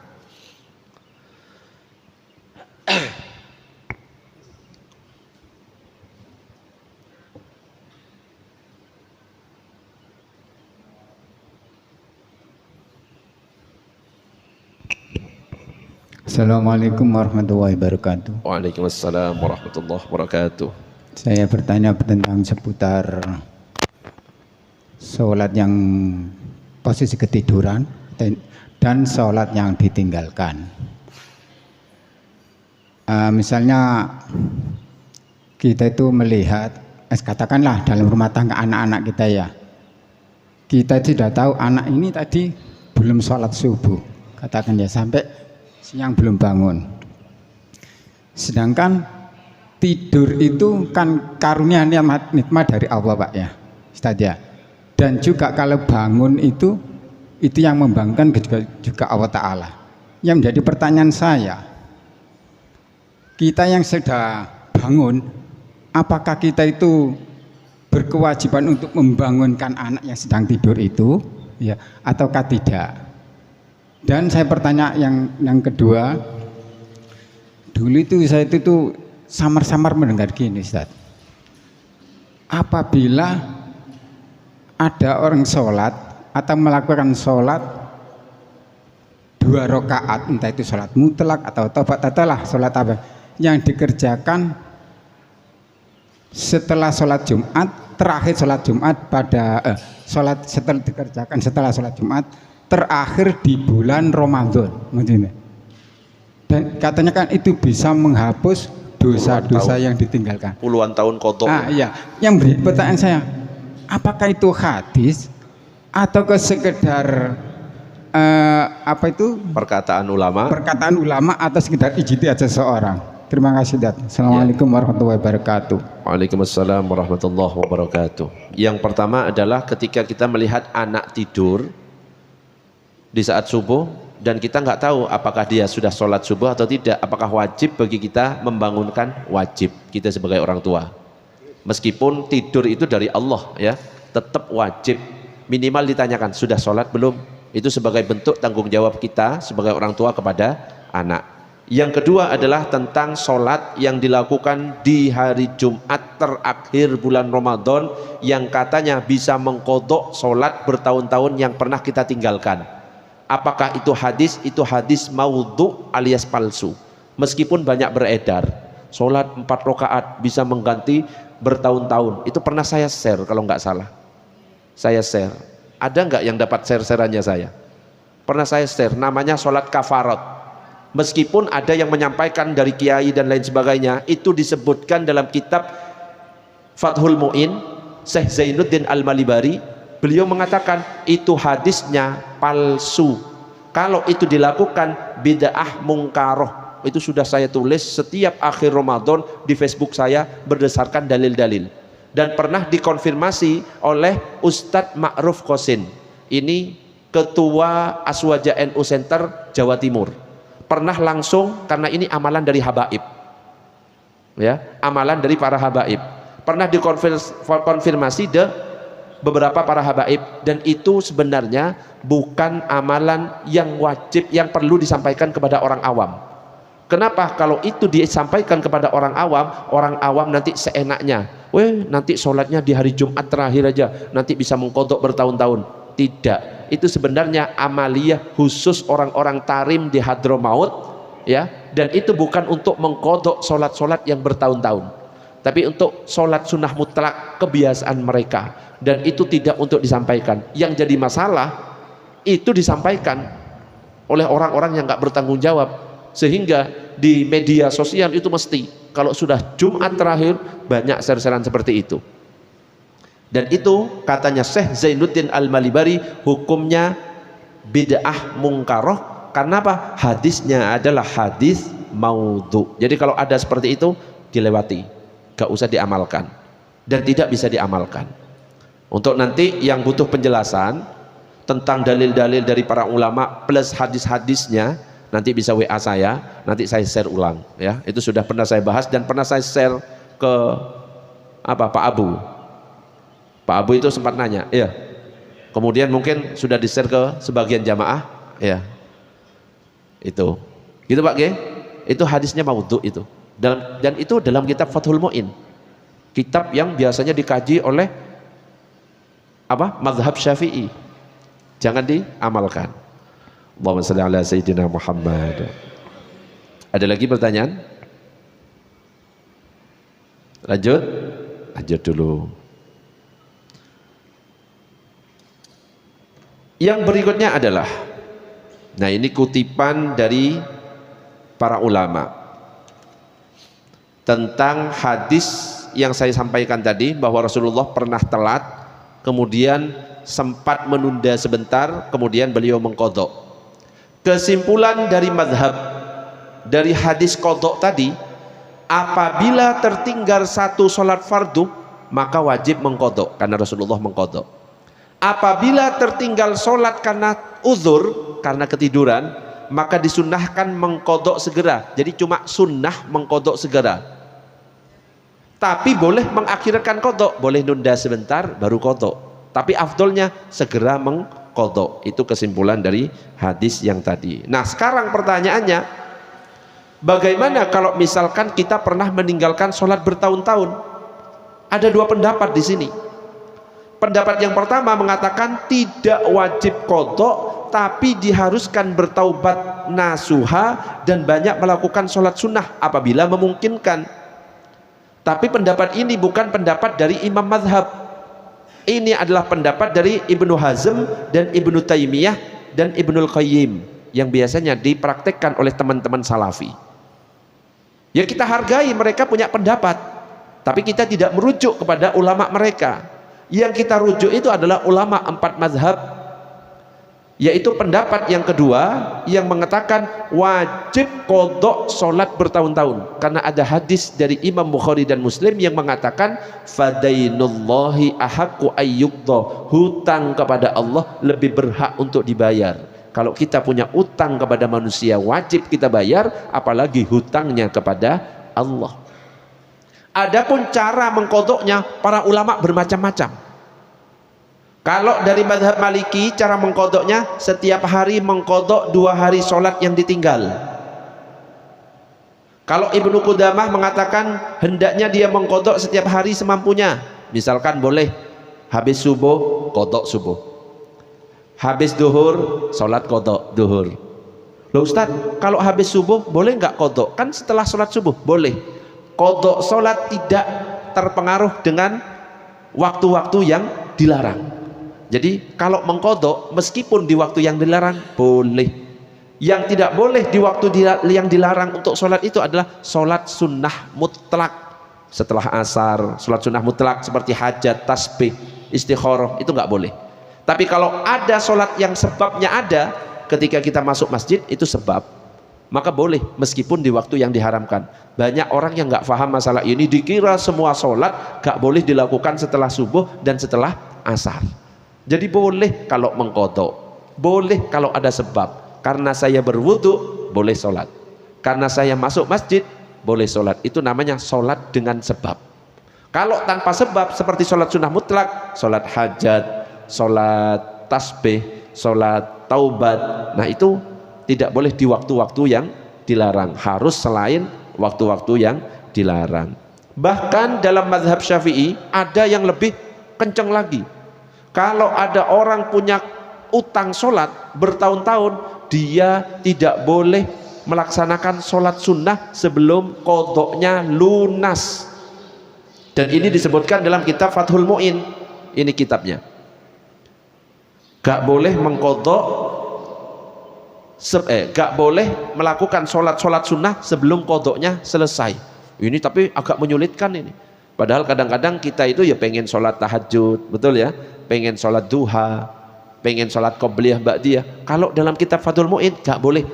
Assalamualaikum warahmatullahi wabarakatuh. Waalaikumsalam warahmatullahi wabarakatuh. Saya bertanya tentang seputar sholat yang posisi ketiduran dan sholat yang ditinggalkan. Misalnya kita itu melihat, katakanlah dalam rumah tangga anak-anak kita, ya, kita tidak tahu anak ini tadi belum sholat subuh, katakan ya, sampai siang belum bangun. Sedangkan tidur itu kan karunia nikmat dari Allah, Pak, ya, Ustaz, ya. Dan juga kalau bangun itu yang membangunkan juga Allah Ta'ala. Yang menjadi pertanyaan saya, kita yang sudah bangun, apakah kita itu berkewajiban untuk membangunkan anak yang sedang tidur itu, ya, ataukah tidak? Dan saya bertanya yang kedua, dulu itu saya itu samar-samar mendengar gini, Ustaz. Apabila ada orang sholat atau melakukan sholat 2 rakaat, entah itu sholat mutlak atau tatalah sholat apa yang dikerjakan setelah sholat Jumat, terakhir sholat Jumat pada sholat setelah dikerjakan setelah sholat Jumat terakhir di bulan Ramadan, dan katanya kan itu bisa menghapus dosa-dosa yang ditinggalkan Puluhan tahun qadha. Iya. Yang beri pertanyaan saya, apakah itu hadis atau sekedar perkataan ulama atau sekedar ijtihad seseorang? Terima kasih, Dad. Assalamualaikum warahmatullahi wabarakatuh. Waalaikumsalam warahmatullahi wabarakatuh. Yang pertama adalah ketika kita melihat anak tidur di saat subuh dan kita nggak tahu apakah dia sudah sholat subuh atau tidak, apakah wajib bagi kita membangunkan? Wajib, kita sebagai orang tua. Meskipun tidur itu dari Allah, ya, tetap wajib. Minimal ditanyakan, sudah sholat belum? Itu sebagai bentuk tanggung jawab kita sebagai orang tua kepada anak. Yang kedua adalah tentang sholat yang dilakukan di hari Jumat terakhir bulan Ramadan, yang katanya bisa mengqadha sholat bertahun-tahun yang pernah kita tinggalkan. Apakah itu hadis? Itu hadis maudhu alias palsu. Meskipun banyak beredar, sholat 4 rakaat bisa mengganti bertahun-tahun. Itu pernah saya share kalau nggak salah. Saya share. Ada nggak yang dapat share-sharannya saya? Pernah saya share, namanya sholat kafarat. Meskipun ada yang menyampaikan dari kiai dan lain sebagainya, itu disebutkan dalam kitab Fathul Mu'in, Syekh Zainuddin Al-Malibari, beliau mengatakan itu hadisnya palsu. Kalau itu dilakukan bid'ah mungkaroh. Itu sudah saya tulis setiap akhir Ramadan di Facebook saya berdasarkan dalil-dalil. Dan pernah dikonfirmasi oleh Ustadz Ma'ruf Qosin. Ini Ketua Aswaja NU Center Jawa Timur. Pernah langsung, karena ini amalan dari habaib. Ya, amalan dari para habaib. Pernah dikonfirmasi beberapa para habaib, dan itu sebenarnya bukan amalan yang wajib yang perlu disampaikan kepada orang awam. Kenapa? Kalau itu disampaikan kepada orang awam nanti seenaknya, nanti sholatnya di hari Jumat terakhir aja, nanti bisa mengkodok bertahun-tahun. Tidak, itu sebenarnya amaliyah khusus orang-orang tarim di Hadramaut, ya, dan itu bukan untuk mengkodok sholat-sholat yang bertahun-tahun, tapi untuk sholat sunnah mutlak kebiasaan mereka, dan itu tidak untuk disampaikan. Yang jadi masalah itu disampaikan oleh orang-orang yang nggak bertanggung jawab, sehingga di media sosial itu mesti kalau sudah Jumat terakhir banyak share-sharean seperti itu. Dan itu katanya Syekh Zainuddin Al-Malibari hukumnya bid'ah mungkaroh. Karena apa? Hadisnya adalah hadis maudhu. Jadi kalau ada seperti itu dilewati, gak usah diamalkan dan tidak bisa diamalkan. Untuk nanti yang butuh penjelasan tentang dalil-dalil dari para ulama plus hadis-hadisnya, nanti bisa WA saya, nanti saya share ulang, ya. Itu sudah pernah saya bahas dan pernah saya share ke Pak Abu. Pak Abu itu sempat nanya, ya. Kemudian mungkin sudah di-share ke sebagian jamaah, ya. Itu. Gitu Pak G. Itu hadisnya maudhu itu. Dan itu dalam kitab Fathul Mu'in. Kitab yang biasanya dikaji oleh mazhab Syafi'i. Jangan diamalkan. Allahumma shalli ala sayyidina Muhammad. Ada lagi pertanyaan? Lanjut? Lanjut dulu. Yang berikutnya adalah, nah ini kutipan dari para ulama tentang hadis yang saya sampaikan tadi, bahwa Rasulullah pernah telat, kemudian sempat menunda sebentar, kemudian beliau mengqadha. Kesimpulan dari mazhab dari hadis qadha tadi, apabila tertinggal satu sholat fardu maka wajib mengqadha karena Rasulullah mengqadha. Apabila tertinggal sholat karena uzur, karena ketiduran, maka disunnahkan mengqadha segera. Jadi cuma sunnah mengqadha segera. Tapi boleh mengakhirkan qadha, boleh nunda sebentar baru qadha. Tapi afdolnya segera mengqadha. Itu kesimpulan dari hadis yang tadi. Nah, sekarang pertanyaannya, bagaimana kalau misalkan kita pernah meninggalkan sholat bertahun-tahun? Ada dua pendapat di sini. Pendapat yang pertama mengatakan tidak wajib qadha, tapi diharuskan bertaubat nasuha dan banyak melakukan sholat sunnah apabila memungkinkan. Tapi pendapat ini bukan pendapat dari imam mazhab. Ini adalah pendapat dari Ibnu Hazm dan Ibnu Taimiyah dan Ibnul Qayyim yang biasanya dipraktekkan oleh teman-teman salafi. Ya, kita hargai mereka punya pendapat, tapi kita tidak merujuk kepada ulama mereka. Yang kita rujuk itu adalah ulama 4 mazhab, yaitu pendapat yang kedua yang mengatakan wajib qadha sholat bertahun-tahun, karena ada hadis dari Imam Bukhari dan Muslim yang mengatakan fadainullahi ahaqqu ayyuqdha, hutang kepada Allah lebih berhak untuk dibayar. Kalau kita punya utang kepada manusia wajib kita bayar, apalagi hutangnya kepada Allah. Adapun cara mengqadhanya para ulama bermacam-macam. Kalau dari mazhab Maliki, cara mengqadhanya setiap hari mengqadha 2 hari sholat yang ditinggal. Kalau Ibnu Qudamah mengatakan hendaknya dia mengqadha setiap hari semampunya. Misalkan boleh habis subuh qadha subuh. Habis duhur, sholat kodok duhur. Loh Ustaz, kalau habis subuh boleh nggak kodok? Kan setelah sholat subuh boleh. Kodok sholat tidak terpengaruh dengan waktu-waktu yang dilarang. Jadi kalau mengkodok meskipun di waktu yang dilarang boleh. Yang tidak boleh di waktu yang dilarang untuk sholat itu adalah sholat sunnah mutlak. Setelah asar, sholat sunnah mutlak seperti hajat, tasbih, istikharah, itu nggak boleh. Tapi kalau ada sholat yang sebabnya ada, ketika kita masuk masjid itu sebab, maka boleh meskipun di waktu yang diharamkan. Banyak orang yang nggak paham masalah ini, dikira semua sholat nggak boleh dilakukan setelah subuh dan setelah asar. Jadi boleh kalau mengkodok, boleh kalau ada sebab. Karena saya berwudu boleh sholat, karena saya masuk masjid boleh sholat. Itu namanya sholat dengan sebab. Kalau tanpa sebab seperti sholat sunnah mutlak, sholat hajat, sholat tasbih, sholat taubat, nah itu tidak boleh di waktu-waktu yang dilarang, harus selain waktu-waktu yang dilarang. Bahkan dalam mazhab Syafi'i ada yang lebih kencang lagi. Kalau ada orang punya utang sholat bertahun-tahun, dia tidak boleh melaksanakan sholat sunnah sebelum kodoknya lunas. Dan ini disebutkan dalam kitab Fathul Mu'in. Ini kitabnya. Gak boleh mengkodok, gak boleh melakukan sholat sunnah sebelum kodoknya selesai. Ini tapi agak menyulitkan ini. Padahal kadang-kadang kita itu ya pengen sholat tahajud, betul ya, pengen sholat duha, pengen sholat qobliyah ba'diyah. Kalau dalam kitab Fathul Mu'in gak boleh,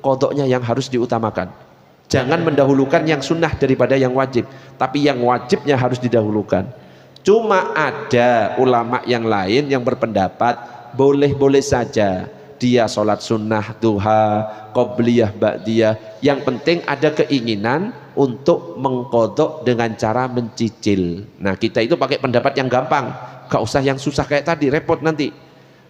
kodoknya yang harus diutamakan. Jangan mendahulukan yang sunnah daripada yang wajib, tapi yang wajibnya harus didahulukan. Cuma ada ulama yang lain yang berpendapat boleh-boleh saja dia sholat sunnah, duha, qobliyah ba'diyah, yang penting ada keinginan untuk mengkodok dengan cara mencicil. Nah kita itu pakai pendapat yang gampang, gak usah yang susah kayak tadi, repot nanti.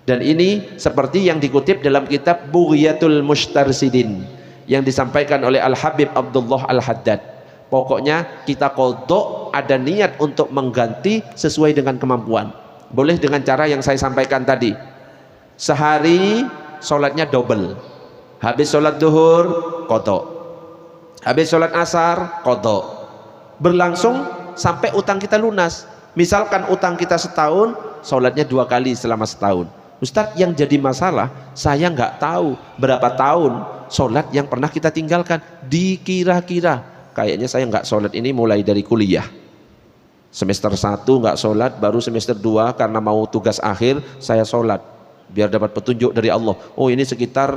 Dan ini seperti yang dikutip dalam kitab Bughyatul Mustarsidin yang disampaikan oleh Al-Habib Abdullah Al-Haddad. Pokoknya kita kodok ada niat untuk mengganti sesuai dengan kemampuan. Boleh dengan cara yang saya sampaikan tadi. Sehari sholatnya double. Habis sholat duhur kodok, habis sholat asar kodok, berlangsung sampai utang kita lunas. Misalkan utang kita setahun, sholatnya 2 kali selama setahun. Ustadz, yang jadi masalah saya nggak tahu berapa tahun sholat yang pernah kita tinggalkan. Dikira-kira kayaknya saya nggak sholat ini mulai dari kuliah, semester 1 nggak sholat, baru semester 2 karena mau tugas akhir saya sholat biar dapat petunjuk dari Allah. Oh ini sekitar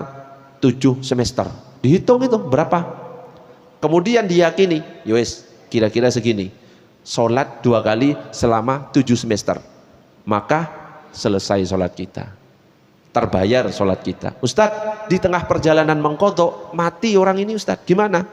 7 semester. Dihitung itu berapa, kemudian diyakini yowes kira-kira segini, sholat 2 kali selama 7 semester, maka selesai sholat kita, terbayar sholat kita. Ustadz, di tengah perjalanan mengkodok mati orang ini Ustadz, gimana?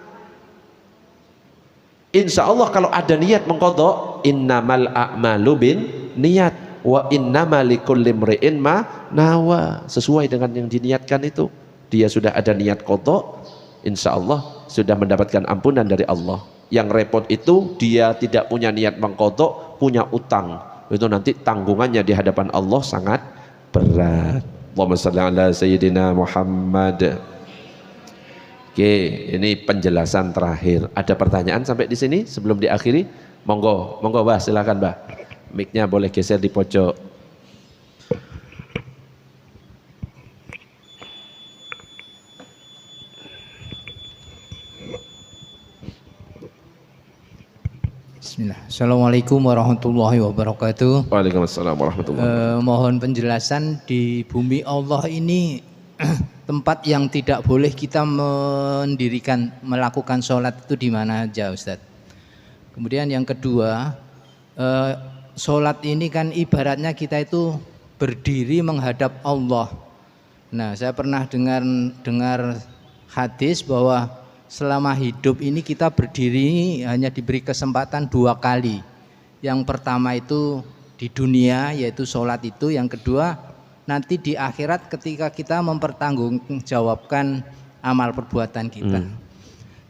Insya Allah kalau ada niat mengkodok, innamal a'malu bin niat wa innamal likulli imri'in ma nawa, sesuai dengan yang diniatkan itu. Dia sudah ada niat kodok, insya Allah sudah mendapatkan ampunan dari Allah. Yang repot itu dia tidak punya niat mengkodok, punya utang, itu nanti tanggungannya di hadapan Allah sangat berat. Allahumma shalli ala sayyidina Muhammad. Oke, ini penjelasan terakhir. Ada pertanyaan sampai di sini sebelum diakhiri? Monggo, monggo Mbah, silakan Mbah. Mic-nya boleh geser di pojok. Bismillah. Assalamualaikum warahmatullahi wabarakatuh. Waalaikumsalam warahmatullahi wabarakatuh. Mohon penjelasan, di bumi Allah ini tempat yang tidak boleh kita melakukan sholat itu di mana aja Ustadz? Kemudian yang kedua, sholat ini kan ibaratnya kita itu berdiri menghadap Allah. Nah, saya pernah dengar hadis bahwa selama hidup ini kita berdiri hanya diberi kesempatan 2 kali. Yang pertama itu di dunia, yaitu sholat itu. Yang kedua nanti di akhirat ketika kita mempertanggungjawabkan amal perbuatan kita.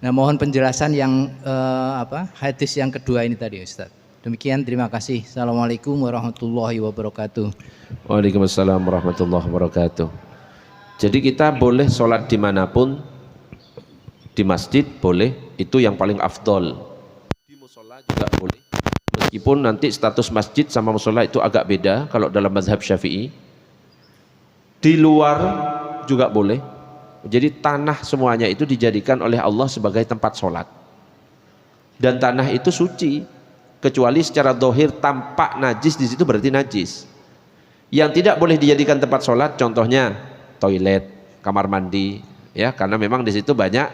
Nah, mohon penjelasan yang hadis yang kedua ini tadi Ustaz. Demikian, terima kasih. Assalamualaikum warahmatullahi wabarakatuh. Waalaikumsalam warahmatullahi wabarakatuh. Jadi kita boleh sholat dimanapun, di masjid boleh, itu yang paling afdol. Di musola juga boleh, meskipun nanti status masjid sama musola itu agak beda kalau dalam mazhab Syafi'i. Di luar juga boleh. Jadi tanah semuanya itu dijadikan oleh Allah sebagai tempat sholat, dan tanah itu suci, kecuali secara dohir tampak najis, di situ berarti najis. Yang tidak boleh dijadikan tempat sholat contohnya toilet, kamar mandi, ya, karena memang di situ banyak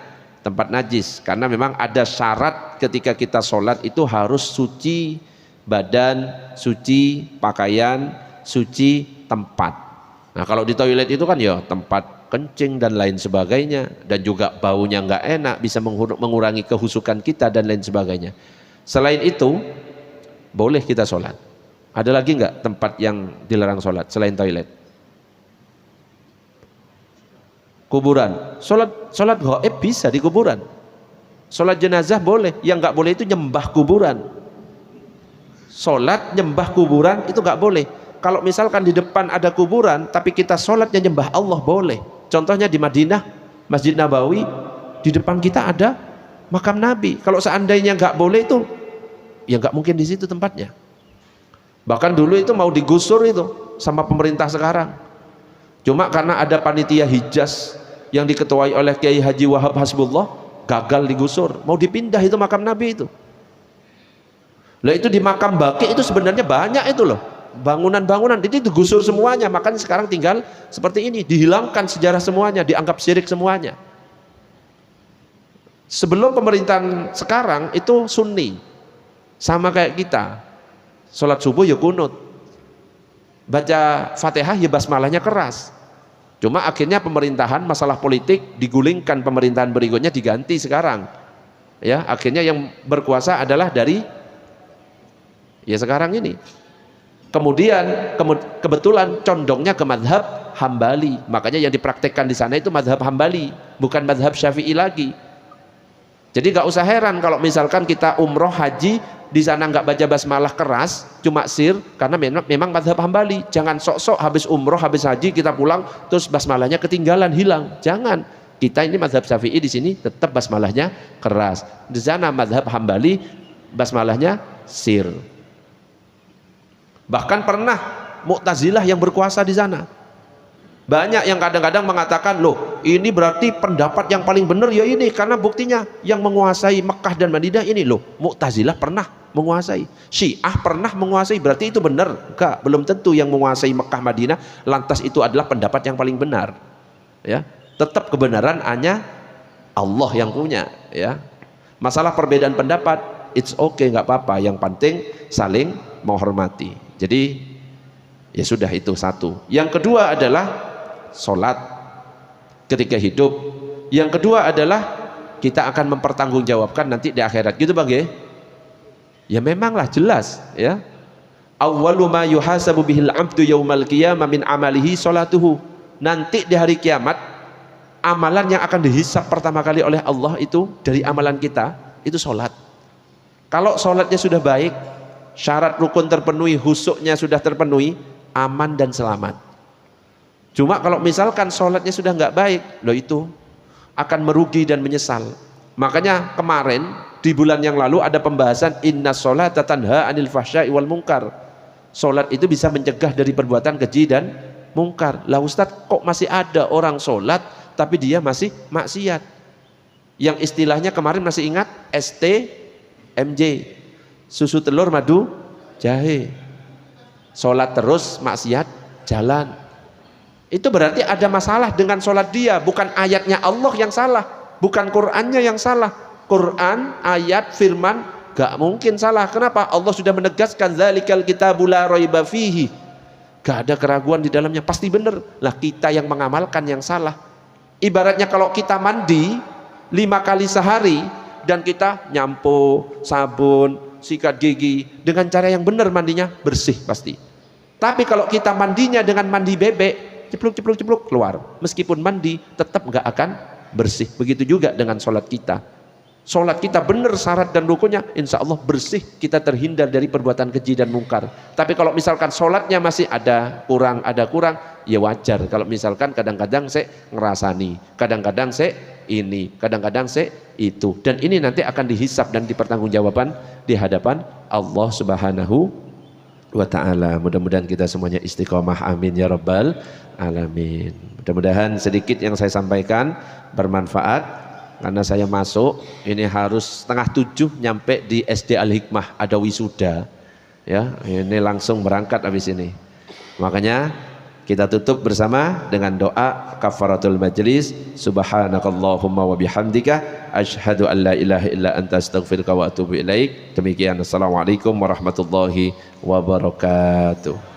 tempat najis, karena memang ada syarat ketika kita sholat itu harus suci badan, suci pakaian, suci tempat. Nah kalau di toilet itu kan ya tempat kencing dan lain sebagainya, dan juga baunya nggak enak, bisa mengurangi kehusukan kita dan lain sebagainya. Selain itu boleh kita sholat. Ada lagi nggak tempat yang dilarang sholat selain toilet? Kuburan. Sholat gaib bisa di kuburan. Sholat jenazah boleh. Yang nggak boleh itu nyembah kuburan. Sholat nyembah kuburan itu nggak boleh. Kalau misalkan di depan ada kuburan tapi kita sholatnya nyembah Allah, boleh. Contohnya di Madinah, Masjid Nabawi, di depan kita ada makam Nabi. Kalau seandainya nggak boleh itu, ya nggak mungkin di situ tempatnya. Bahkan dulu itu mau digusur itu sama pemerintah sekarang. Cuma karena ada panitia Hijaz yang diketuai oleh Kiai Haji Wahab Hasbullah, gagal digusur. Mau dipindah itu makam Nabi itu. Lah itu di makam Baqi itu sebenarnya banyak itu loh, bangunan-bangunan itu digusur semuanya. Makanya sekarang tinggal seperti ini, dihilangkan sejarah semuanya, dianggap syirik semuanya. Sebelum pemerintahan sekarang itu Sunni, sama kayak kita, sholat subuh ya kunut, baca Fatihah ya basmalahnya keras. Cuma akhirnya pemerintahan masalah politik digulingkan, pemerintahan berikutnya diganti sekarang. Ya, akhirnya yang berkuasa adalah dari ya sekarang ini. Kemudian kebetulan condongnya ke madhab Hambali, makanya yang dipraktekkan di sana itu madhab Hambali, bukan madhab Syafi'i lagi. Jadi nggak usah heran kalau misalkan kita umroh haji di sana nggak baca basmalah keras, cuma sir, karena memang madhab Hambali. Jangan sok-sok habis umroh habis haji kita pulang terus basmalahnya ketinggalan, hilang. Jangan. Kita ini madhab Syafi'i, di sini tetap basmalahnya keras. Di sana madhab Hambali basmalahnya sir. Bahkan pernah Mu'tazilah yang berkuasa di sana. Banyak yang kadang-kadang mengatakan, loh ini berarti pendapat yang paling benar ya ini, karena buktinya yang menguasai Mekah dan Madinah ini loh, Mu'tazilah pernah menguasai, Syiah pernah menguasai, berarti itu benar? Enggak, belum tentu yang menguasai Mekah Madinah lantas itu adalah pendapat yang paling benar. Ya, tetap kebenaran hanya Allah yang punya. Ya, masalah perbedaan pendapat, it's okay, nggak apa-apa. Yang penting saling menghormati. Jadi ya sudah, itu satu. Yang kedua adalah sholat ketika hidup. Yang kedua adalah kita akan mempertanggungjawabkan nanti di akhirat, gitu Bang ya? Ya memanglah jelas ya. Awwalu ma yuhasabu bihil 'abdu yaumal qiyamah min amalihi sholatuhu. Nanti di hari kiamat amalan yang akan dihisab pertama kali oleh Allah itu dari amalan kita itu sholat. Kalau sholatnya sudah baik, syarat rukun terpenuhi, husuknya sudah terpenuhi, aman dan selamat. Cuma kalau misalkan sholatnya sudah nggak baik, loh itu akan merugi dan menyesal. Makanya kemarin di bulan yang lalu ada pembahasan inna sholata tanha anil fahsya'i wal munkar. Sholat itu bisa mencegah dari perbuatan keji dan mungkar. Lah Ustadz, kok masih ada orang sholat tapi dia masih maksiat? Yang istilahnya kemarin masih ingat STMJ, susu telur madu jahe. Sholat terus maksiat jalan. Itu berarti ada masalah dengan sholat dia, bukan ayatnya Allah yang salah, bukan Qur'annya yang salah. Quran, ayat, firman gak mungkin salah. Kenapa? Allah sudah menegaskan dzalikal kitabu la raiba fihi, gak ada keraguan di dalamnya, pasti benar. Lah kita yang mengamalkan yang salah. Ibaratnya kalau kita mandi 5 kali sehari dan kita nyampo, sabun, sikat gigi dengan cara yang benar, mandinya bersih pasti. Tapi kalau kita mandinya dengan mandi bebek, cepluk keluar, meskipun mandi tetap nggak akan bersih. Begitu juga dengan sholat kita. Sholat kita benar syarat dan rukunnya, insya Allah bersih, kita terhindar dari perbuatan keji dan mungkar. Tapi kalau misalkan sholatnya masih ada kurang, ya wajar. Kalau misalkan kadang-kadang saya ngerasani, kadang-kadang saya ini, kadang-kadang saya itu. Dan ini nanti akan dihisab dan dipertanggungjawaban di hadapan Allah Subhanahu wa ta'ala. Mudah-mudahan kita semuanya istiqomah, amin ya rabbal alamin. Mudah-mudahan sedikit yang saya sampaikan bermanfaat. Karena saya masuk ini harus 6:30 nyampe di SD Al-Hikmah, ada wisuda ya, ini langsung berangkat habis ini. Makanya kita tutup bersama dengan doa kafaratul majlis. Subhanakallahumma wa bihamdika asyhadu an la ilaha illa anta astaghfiruka wa atubu ilaik. Demikian, assalamualaikum warahmatullahi wabarakatuh.